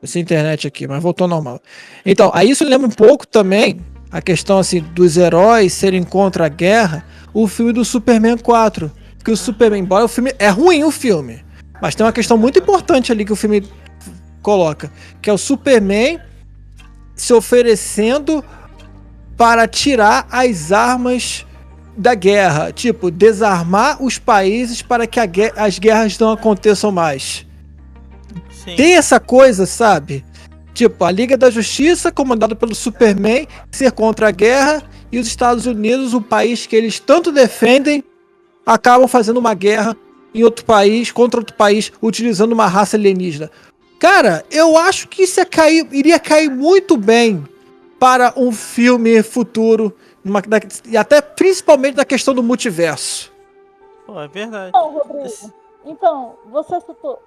Speaker 4: Essa internet aqui, mas voltou normal. Então, aí isso lembra um pouco também a questão assim dos heróis serem contra a guerra, o filme do Superman 4. Que o Superman, embora o filme é ruim o filme, mas tem uma questão muito importante ali que o filme coloca, que é o Superman se oferecendo para tirar as armas da guerra, tipo, desarmar os países para que as guerras não aconteçam mais.
Speaker 1: Sim.
Speaker 4: Tem essa coisa, sabe? Tipo, a Liga da Justiça, comandada pelo Superman, ser contra a guerra, e os Estados Unidos, o país que eles tanto defendem, acabam fazendo uma guerra em outro país, contra outro país, utilizando uma raça alienígena. Cara, eu acho que isso iria cair muito bem para um filme futuro, e até principalmente na questão do multiverso.
Speaker 1: Pô, é verdade.
Speaker 3: Não, Rodrigo. Então, você citou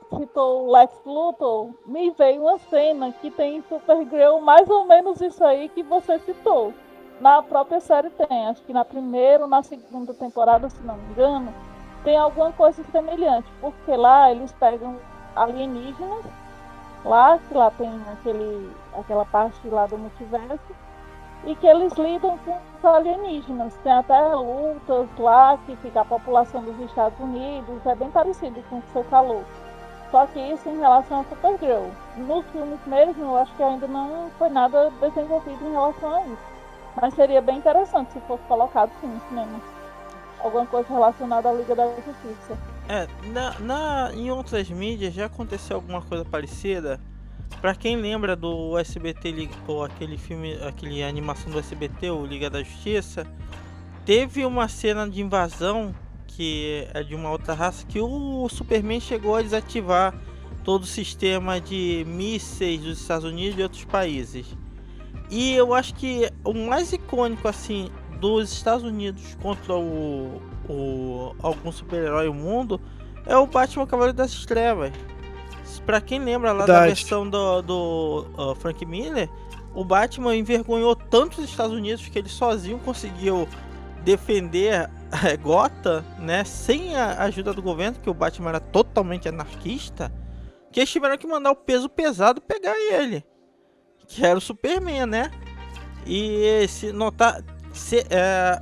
Speaker 3: o Lex Luthor, me veio uma cena que tem em Supergirl mais ou menos isso aí que você citou. Na própria série tem, acho que na primeira ou na segunda temporada, se não me engano, tem alguma coisa semelhante, porque lá eles pegam alienígenas, que lá tem aquela parte lá do multiverso, e que eles lidam com os alienígenas. Tem até lutas lá que fica a população dos Estados Unidos, é bem parecido com o que você falou. Só que isso em relação a Supergirl. Nos filmes mesmo, eu acho que ainda não foi nada desenvolvido em relação a isso. Mas seria bem interessante se fosse colocado sim no cinema. Alguma coisa relacionada à Liga da Justiça.
Speaker 1: Em outras mídias já aconteceu alguma coisa parecida. Pra quem lembra do SBT, ou aquele animação do SBT, o Liga da Justiça, teve uma cena de invasão que é de uma outra raça que o Superman chegou a desativar todo o sistema de mísseis dos Estados Unidos e outros países. E eu acho que o mais icônico assim dos Estados Unidos contra algum super-herói do mundo é o Batman Cavaleiro das Trevas. Pra quem lembra lá da versão do Frank Miller, o Batman envergonhou tanto os Estados Unidos que ele sozinho conseguiu defender Gotham, né, sem a ajuda do governo, que o Batman era totalmente anarquista, que eles tiveram que mandar o peso pesado pegar ele, que era o Superman, né? E se notar,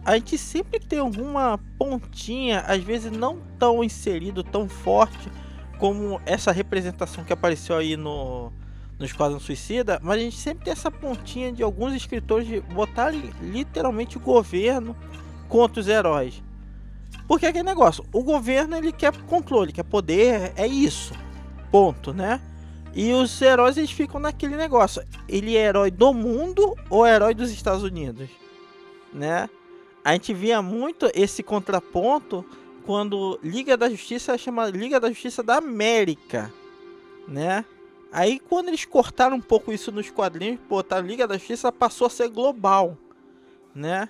Speaker 1: a gente sempre tem alguma pontinha, às vezes não tão inserido, tão forte como essa representação que apareceu aí no Esquadrão Suicida, mas a gente sempre tem essa pontinha de alguns escritores de botarem literalmente o governo contra os heróis. Porque é aquele negócio, o governo ele quer controle, quer poder, é isso, ponto, né? E os heróis eles ficam naquele negócio, ele é herói do mundo ou herói dos Estados Unidos, né? A gente via muito esse contraponto quando Liga da Justiça chama Liga da Justiça da América, né? Aí quando eles cortaram um pouco isso nos quadrinhos, botaram Liga da Justiça, passou a ser global, né?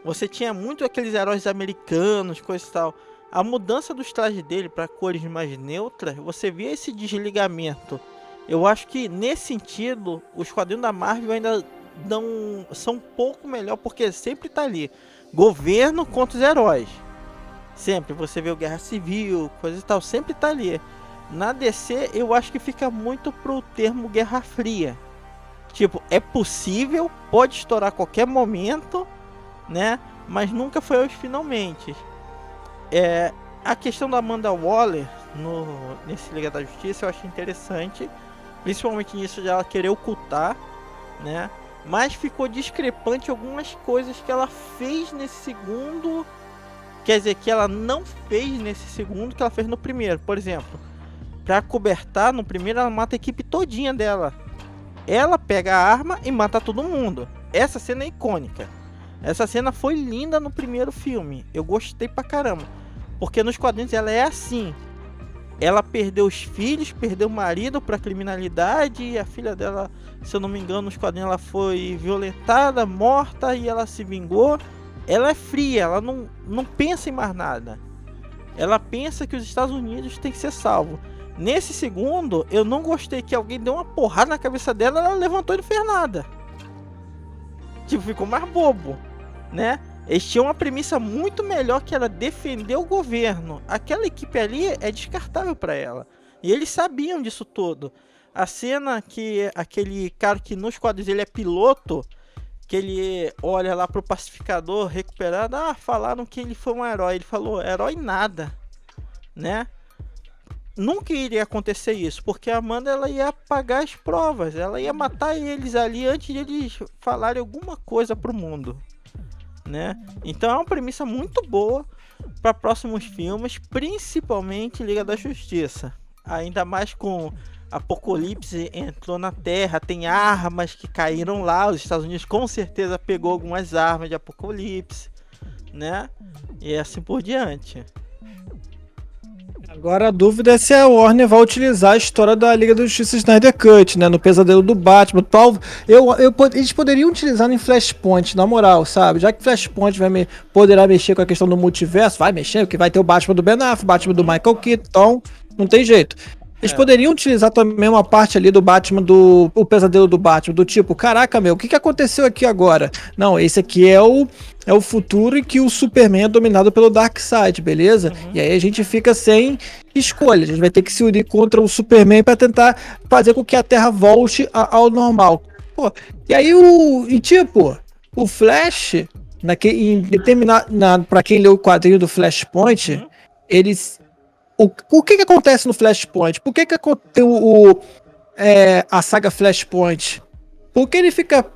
Speaker 1: Você tinha muito aqueles heróis americanos, coisa e tal. A mudança dos trajes dele para cores mais neutras, você via esse desligamento. Eu acho que nesse sentido, os quadrinhos da Marvel ainda são um pouco melhor, porque sempre tá ali governo contra os heróis. Sempre, você vê o Guerra Civil, coisa e tal, sempre tá ali. Na DC, eu acho que fica muito pro termo Guerra Fria. Tipo, é possível, pode estourar a qualquer momento, né? Mas nunca foi aos finalmente. A questão da Amanda Waller nesse Liga da Justiça eu acho interessante. Principalmente nisso de ela querer ocultar, né? mas ficou discrepante algumas coisas que ela fez nesse segundo, quer dizer, que ela não fez nesse segundo que ela fez no primeiro. Por exemplo, pra cobertar, no primeiro ela mata a equipe todinha dela. Ela pega a arma e mata todo mundo. Essa cena é icônica. Essa cena foi linda no primeiro filme. Eu gostei pra caramba. Porque nos quadrinhos ela é assim. Ela perdeu os filhos, perdeu o marido pra criminalidade. E a filha dela, se eu não me engano, nos quadrinhos ela foi violentada, morta e ela se vingou. Ela é fria, ela não pensa em mais nada. Ela pensa que os Estados Unidos tem que ser salvo. Nesse segundo, eu não gostei que alguém deu uma porrada na cabeça dela, ela levantou e não fez nada. Tipo, ficou mais bobo, né? Eles tinham uma premissa muito melhor, que era defender o governo. Aquela equipe ali é descartável para ela. E eles sabiam disso tudo. A cena que aquele cara que nos quadros ele é piloto, que ele olha lá pro pacificador recuperado, falaram que ele foi um herói. Ele falou, herói nada, né? Nunca iria acontecer isso, porque a Amanda ela ia apagar as provas, ela ia matar eles ali antes de eles falarem alguma coisa pro mundo, né? Então é uma premissa muito boa para próximos filmes, principalmente Liga da Justiça. Ainda mais com Apocalipse entrou na Terra, tem armas que caíram lá, os Estados Unidos com certeza pegou algumas armas de Apocalipse, né? E assim por diante.
Speaker 4: Agora a dúvida é se a Warner vai utilizar a história da Liga da Justiça Snyder Cut, né? No Pesadelo do Batman, tal. Eles poderiam utilizar no Flashpoint, na moral, sabe? Já que Flashpoint poderá mexer com a questão do multiverso, vai mexer, porque vai ter o Batman do Ben Affleck, o Batman do Michael Keaton, então não tem jeito. Eles poderiam utilizar também uma parte ali do Batman, o Pesadelo do Batman, do tipo, caraca, meu, o que aconteceu aqui agora? Não, esse aqui é o futuro em que o Superman é dominado pelo Darkseid, beleza? E aí a gente fica sem escolha, a gente vai ter que se unir contra o Superman para tentar fazer com que a Terra volte ao normal. Pô, e aí o Flash, para quem leu o quadrinho do Flashpoint, eles... O que acontece no Flashpoint? Por que tem a saga Flashpoint? Porque ele fica,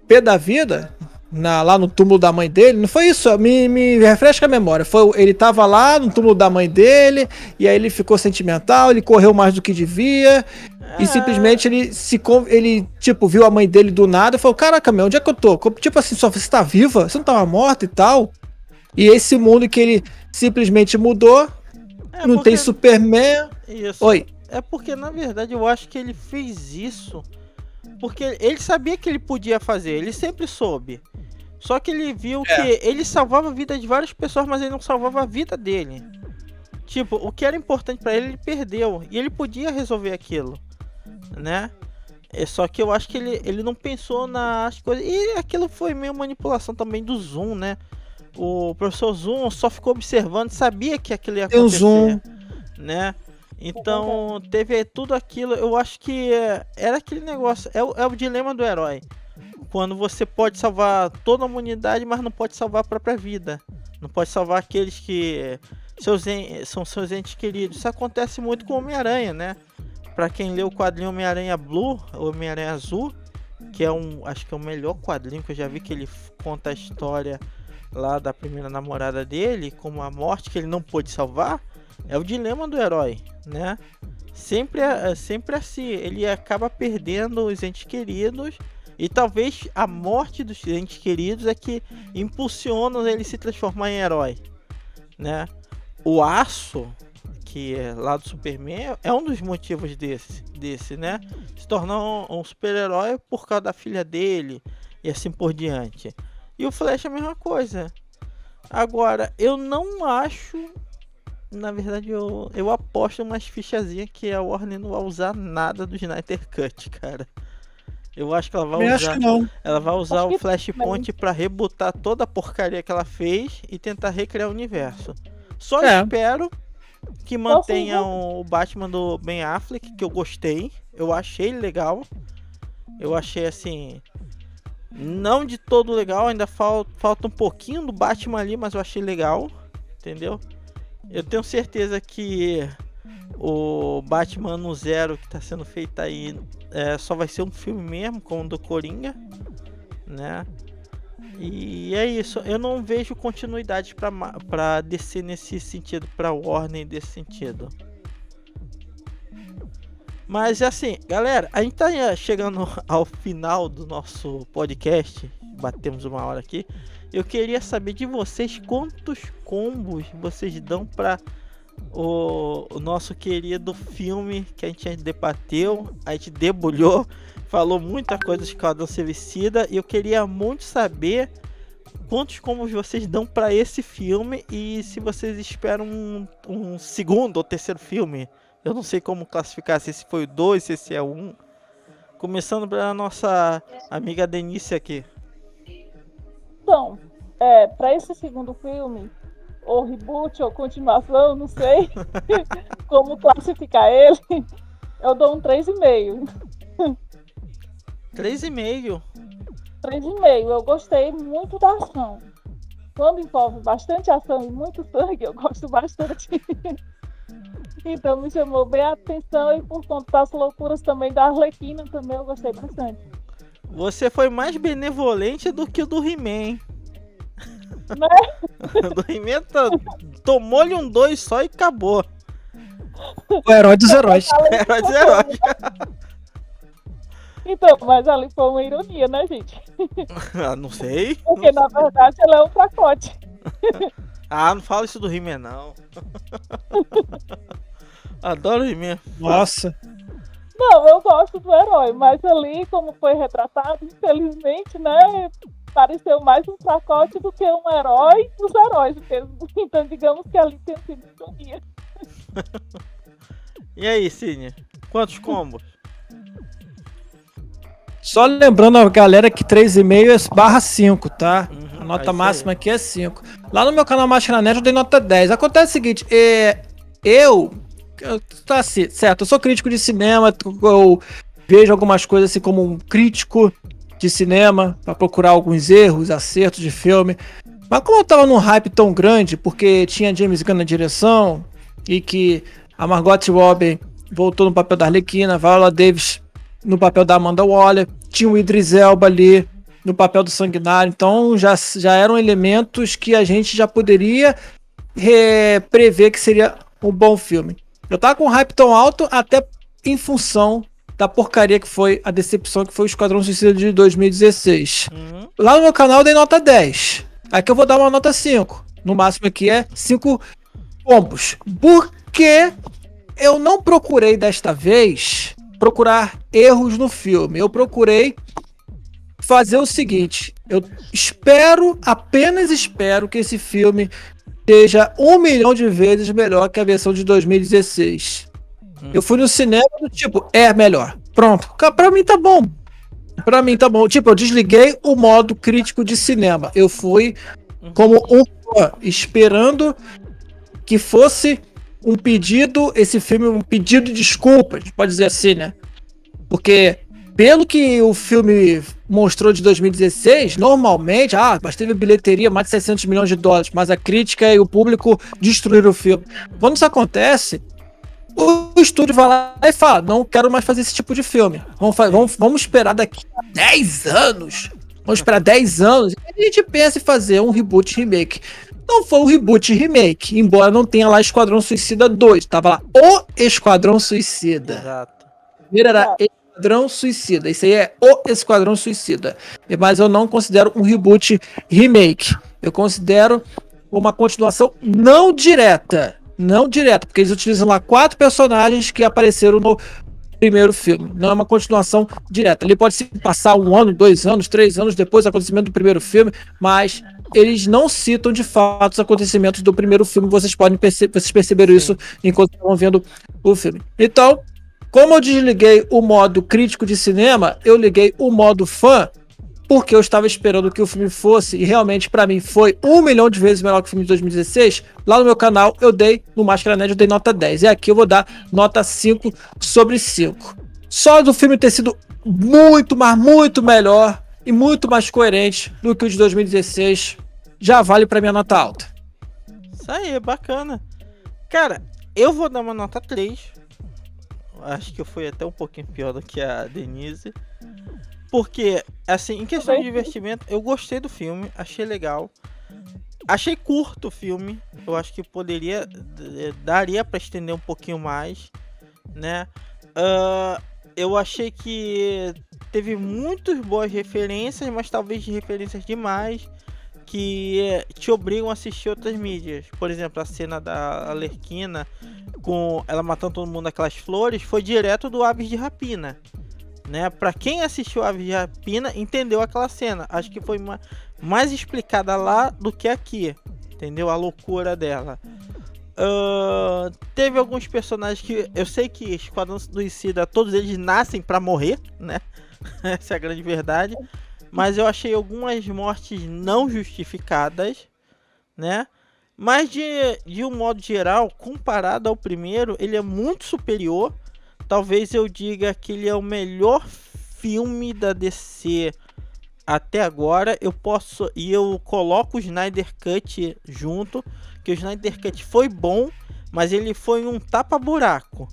Speaker 4: pé da vida, lá no túmulo da mãe dele. Não foi isso? Me refresca a memória. Ele tava lá no túmulo da mãe dele, e aí ele ficou sentimental, ele correu mais do que devia, e simplesmente ele viu a mãe dele do nada e falou, caraca, meu, onde é que eu tô? Tipo assim, só você tá viva? Você não tava morta e tal? E esse mundo que ele simplesmente mudou... Não tem Superman.
Speaker 1: Isso.
Speaker 4: Oi.
Speaker 1: É porque, na verdade, eu acho que ele fez isso porque ele sabia que ele podia fazer. Ele sempre soube. Só que ele viu que ele salvava a vida de várias pessoas, mas ele não salvava a vida dele. Tipo, o que era importante pra ele, ele perdeu. E ele podia resolver aquilo, né? Só que eu acho que ele não pensou nas coisas. E aquilo foi meio manipulação também do Zoom, né? O professor Zoom só ficou observando, sabia que aquilo ia acontecer,
Speaker 4: Zoom,
Speaker 1: né? Então teve tudo aquilo. Eu acho que era aquele negócio, é o dilema do herói. Quando você pode salvar toda a humanidade, mas não pode salvar a própria vida. Não pode salvar aqueles que são seus entes queridos. Isso acontece muito com o Homem-Aranha, né? Pra quem leu o quadrinho Homem-Aranha Blue, Homem-Aranha Azul, que acho que é o melhor quadrinho que eu já vi, que ele conta a história lá da primeira namorada dele, como a morte que ele não pôde salvar, é o dilema do herói, né? Sempre assim, ele acaba perdendo os entes queridos, e talvez a morte dos entes queridos é que impulsiona ele se transformar em herói, né? O Aço, que é lá do Superman, é um dos motivos desse, né? Se tornar um super-herói por causa da filha dele, e assim por diante. E o Flash é a mesma coisa. Agora, eu não acho... Na verdade, eu aposto umas fichazinhas que a Warner não vai usar nada do Snyder Cut, cara. Eu acho que ela vai usar...
Speaker 4: Acho que não.
Speaker 1: Ela vai usar o Flashpoint pra rebutar toda a porcaria que ela fez e tentar recriar o universo. Só espero que mantenham o Batman do Ben Affleck, que eu gostei. Eu achei legal. Eu achei assim... Não de todo legal, ainda falta um pouquinho do Batman ali, mas eu achei legal, entendeu? Eu tenho certeza que o Batman Ano Zero que tá sendo feito aí só vai ser um filme mesmo, como o do Coringa, né? E é isso, eu não vejo continuidade pra DC nesse sentido, pra Warner nesse sentido. Mas assim, galera, a gente tá chegando ao final do nosso podcast, batemos 1 hora aqui. Eu queria saber de vocês quantos combos vocês dão pra o nosso querido filme que a gente debateu, a gente debulhou, falou muita coisa de Esquadrão Suicida, e eu queria muito saber quantos combos vocês dão pra esse filme e se vocês esperam um segundo ou terceiro filme. Eu não sei como classificar, se esse foi o 2, se esse é o 1. Começando pela nossa amiga Denise aqui.
Speaker 3: Então, para esse segundo filme, ou reboot, ou continuação, não sei como classificar ele, eu dou um 3,5.
Speaker 1: 3,5.
Speaker 3: 3,5. Eu gostei muito da ação. Quando envolve bastante ação e muito sangue, eu gosto bastante. Então me chamou bem a atenção, e por conta das loucuras também da Arlequina, também eu gostei bastante.
Speaker 1: Você foi mais benevolente do que o do He-Man, hein?
Speaker 3: Né?
Speaker 1: Do He-Man tomou-lhe um 2 só e acabou.
Speaker 4: O herói dos heróis.
Speaker 1: Herói dos heróis.
Speaker 3: Então, mas ali foi uma ironia, né, gente?
Speaker 1: Não sei.
Speaker 3: Porque na verdade ela é um pacote.
Speaker 1: Não fala isso do He-Man, não. Adoro o He-Man.
Speaker 4: Nossa.
Speaker 3: Não, eu gosto do herói, mas ali, como foi retratado, infelizmente, né, pareceu mais um pacote do que um herói dos heróis mesmo. Então, digamos que ali tem sido ironia.
Speaker 1: E aí, Cine? Quantos combos?
Speaker 4: Só lembrando a galera que 3,5 é /5, tá? A nota máxima
Speaker 1: aí.
Speaker 4: aqui é 5. Lá no meu canal Máscara Nerd eu dei nota 10. Acontece o seguinte, tá certo, eu sou crítico de cinema, eu vejo algumas coisas assim como um crítico de cinema, pra procurar alguns erros, acertos de filme. Mas como eu tava num hype tão grande, porque tinha James Gunn na direção, e que a Margot Robbie voltou no papel da Arlequina, Viola Davis no papel da Amanda Waller, tinha o Idris Elba ali no papel do Sanguinário, então já eram elementos que a gente já poderia prever que seria um bom filme. Eu tava com um hype tão alto até em função da porcaria que foi a decepção que foi o Esquadrão Suicida de 2016. Lá no meu canal eu dei nota 10. Aqui eu vou dar uma nota 5. No máximo aqui é 5 combos. Porque eu não procurei desta vez procurar erros no filme. Eu procurei fazer o seguinte. Eu apenas espero que esse filme seja 1 milhão de vezes melhor que a versão de 2016. Eu fui no cinema do tipo, melhor. Pronto. Pra mim tá bom. Pra mim tá bom. Tipo, eu desliguei o modo crítico de cinema. Eu fui como um fã, esperando que fosse um pedido, esse filme, um pedido de desculpas, pode dizer assim, né? Porque, pelo que o filme mostrou de 2016, normalmente, mas teve bilheteria, mais de 600 milhões de dólares, mas a crítica e o público destruíram o filme. Quando isso acontece, o estúdio vai lá e fala, não quero mais fazer esse tipo de filme. Vamos esperar daqui 10 anos. Vamos esperar 10 anos. E a gente pensa em fazer um reboot remake. Não foi um reboot remake, embora não tenha lá Esquadrão Suicida 2. Tava lá o Esquadrão Suicida.
Speaker 1: Exato.
Speaker 4: Primeiro era Esquadrão Suicida. Esse aí é o Esquadrão Suicida. Mas eu não considero um reboot remake. Eu considero uma continuação não direta. Não direta, porque eles utilizam lá 4 personagens que apareceram no primeiro filme. Não é uma continuação direta. Ele pode se passar 1 ano, 2 anos, 3 anos depois do acontecimento do primeiro filme, mas eles não citam de fato os acontecimentos do primeiro filme. Vocês perceberam isso enquanto estavam vendo o filme. Então, como eu desliguei o modo crítico de cinema, eu liguei o modo fã, porque eu estava esperando que o filme fosse, e realmente pra mim foi 1 milhão de vezes melhor que o filme de 2016. Lá no meu canal no Máscara Nerd eu dei nota 10, e aqui eu vou dar nota 5 sobre 5. Só do filme ter sido muito, mas muito melhor e muito mais coerente do que o de 2016 já vale pra minha nota alta.
Speaker 1: Isso aí, bacana. Cara, eu vou dar uma nota 3, Acho que eu fui até um pouquinho pior do que a Denise. Porque, assim, em questão de divertimento, eu gostei do filme, achei legal. Achei curto o filme. Eu acho que daria pra estender um pouquinho mais, né? Eu achei que teve muitas boas referências, mas talvez referências demais que te obrigam a assistir outras mídias. Por exemplo, a cena da Arlequina com ela matando todo mundo naquelas flores foi direto do Aves de Rapina, né? Pra quem assistiu Aves de Rapina entendeu aquela cena. Acho que foi mais explicada lá do que aqui, entendeu? A loucura dela. Teve alguns personagens que eu sei que Esquadrão Suicida, todos eles nascem pra morrer, né? Essa é a grande verdade. Mas eu achei algumas mortes não justificadas, né? Mas de um modo geral, comparado ao primeiro, ele é muito superior. Talvez eu diga que ele é o melhor filme da DC até agora. Eu coloco o Snyder Cut junto, que o Snyder Cut foi bom, mas ele foi um tapa-buraco,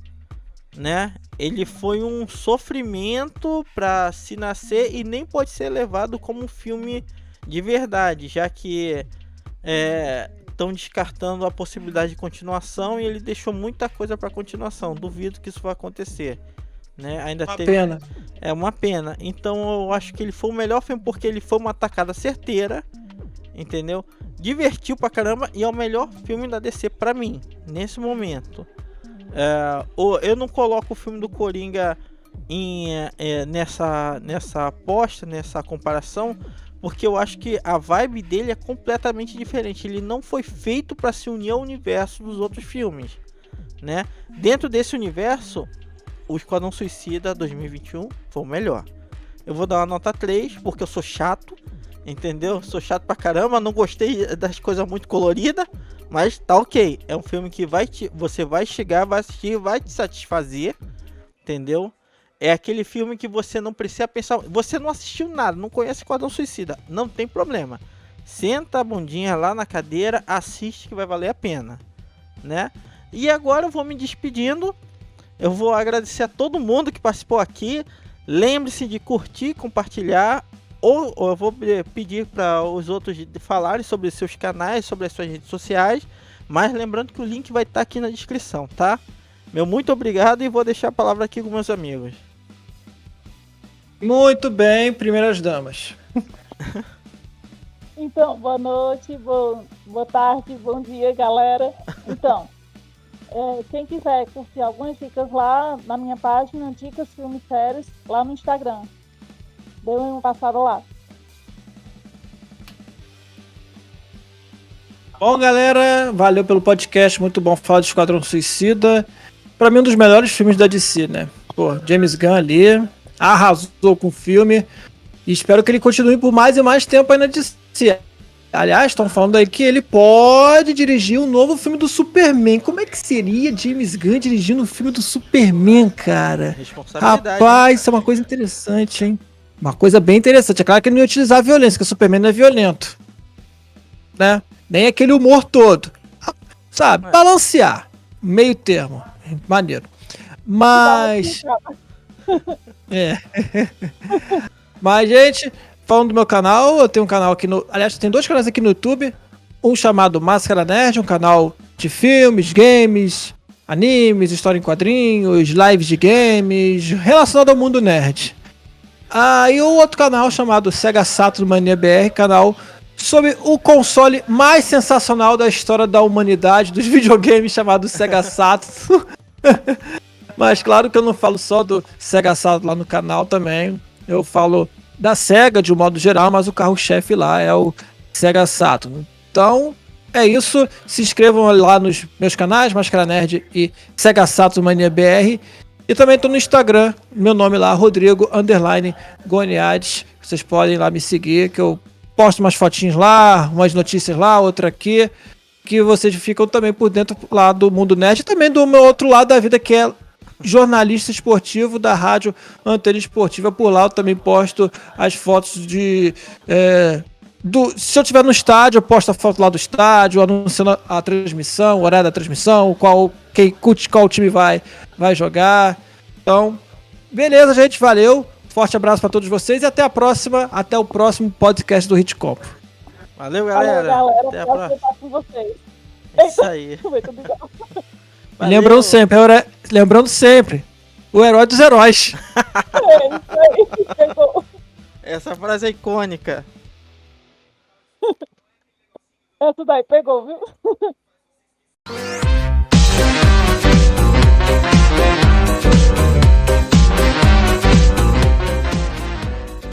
Speaker 1: né? Ele foi um sofrimento para se nascer e nem pode ser levado como um filme de verdade, já que estão descartando a possibilidade de continuação e ele deixou muita coisa para continuação. Duvido que isso vai acontecer, né?
Speaker 4: Pena.
Speaker 1: É uma pena. Então eu acho que ele foi o melhor filme porque ele foi uma tacada certeira, entendeu? Divertiu pra caramba e é o melhor filme da DC pra mim nesse momento. Eu não coloco o filme do Coringa nessa aposta, nessa comparação, porque eu acho que a vibe dele é completamente diferente. Ele não foi feito para se unir ao universo dos outros filmes, né? Dentro desse universo, o Esquadrão Suicida 2021 foi o melhor. Eu vou dar uma nota 3, porque eu sou chato, entendeu? Sou chato pra caramba, não gostei das coisas muito coloridas, mas tá ok. É um filme que você vai chegar, vai assistir, vai te satisfazer, entendeu? É aquele filme que você não precisa pensar. Você não assistiu nada, não conhece Esquadrão Suicida, não tem problema. Senta a bundinha lá na cadeira, assiste que vai valer a pena, né? E agora eu vou me despedindo. Eu vou agradecer a todo mundo que participou aqui. Lembre-se de curtir, compartilhar. Ou eu vou pedir para os outros falarem sobre seus canais, sobre as suas redes sociais. Mas lembrando que o link vai estar aqui na descrição, tá? Meu muito obrigado e vou deixar a palavra aqui com meus amigos.
Speaker 4: Muito bem, primeiras damas.
Speaker 3: Então, boa noite, boa tarde, bom dia, galera. Então, quem quiser curtir algumas dicas lá na minha página, Dicas Filmes Séries, lá no Instagram. Dê uma passada lá.
Speaker 4: Bom, galera, valeu pelo podcast, muito bom falar de Esquadrão Suicida. Pra mim, um dos melhores filmes da DC, né? Pô, James Gunn ali arrasou com o filme e espero que ele continue por mais e mais tempo aí na DC. Aliás, estão falando aí que ele pode dirigir um novo filme do Superman. Como é que seria James Gunn dirigindo um filme do Superman, cara? Rapaz, isso é uma coisa interessante, hein? Uma coisa bem interessante. É claro que ele não ia utilizar a violência, porque o Superman não é violento, né? Nem aquele humor todo. Sabe? Balancear. Meio termo. Maneiro. Mas... Mas, gente, falando do meu canal, eu tenho um canal aqui no... Aliás, tem 2 canais aqui no YouTube. Um chamado Máscara Nerd, um canal de filmes, games, animes, história em quadrinhos, lives de games, relacionado ao mundo nerd. E o outro canal chamado Sega Saturn Mania BR, canal sobre o console mais sensacional da história da humanidade, dos videogames, chamado Sega Saturn. Mas claro que eu não falo só do Sega Saturn lá no canal também. Eu falo da Sega de um modo geral, mas o carro-chefe lá é o Sega Saturn. Então, é isso. Se inscrevam lá nos meus canais, Máscara Nerd e Sega Saturn Mania BR. E também estou no Instagram, meu nome lá, Rodrigo_Goniades. Vocês podem lá me seguir, que eu posto umas fotinhas lá, umas notícias lá, outra aqui, que vocês ficam também por dentro lá do mundo nerd e também do meu outro lado da vida, que é jornalista esportivo da rádio Antena Esportiva. Por lá eu também posto as fotos de... se eu estiver no estádio, eu posto a foto lá do estádio, anunciando a transmissão, o horário da transmissão, qual time vai jogar. Então, beleza, gente. Valeu. Forte abraço pra todos vocês e até a próxima. Até o próximo podcast do Hitcom.
Speaker 1: Valeu, galera.
Speaker 3: Valeu, galera.
Speaker 1: Até a
Speaker 3: Prazer
Speaker 1: próxima.
Speaker 3: estar com vocês.
Speaker 1: É isso aí.
Speaker 3: Muito obrigada.
Speaker 1: Valeu.
Speaker 4: Lembrando sempre, o herói dos heróis.
Speaker 3: É isso aí. Pegou.
Speaker 1: Essa frase é icônica.
Speaker 3: Essa daí pegou, viu?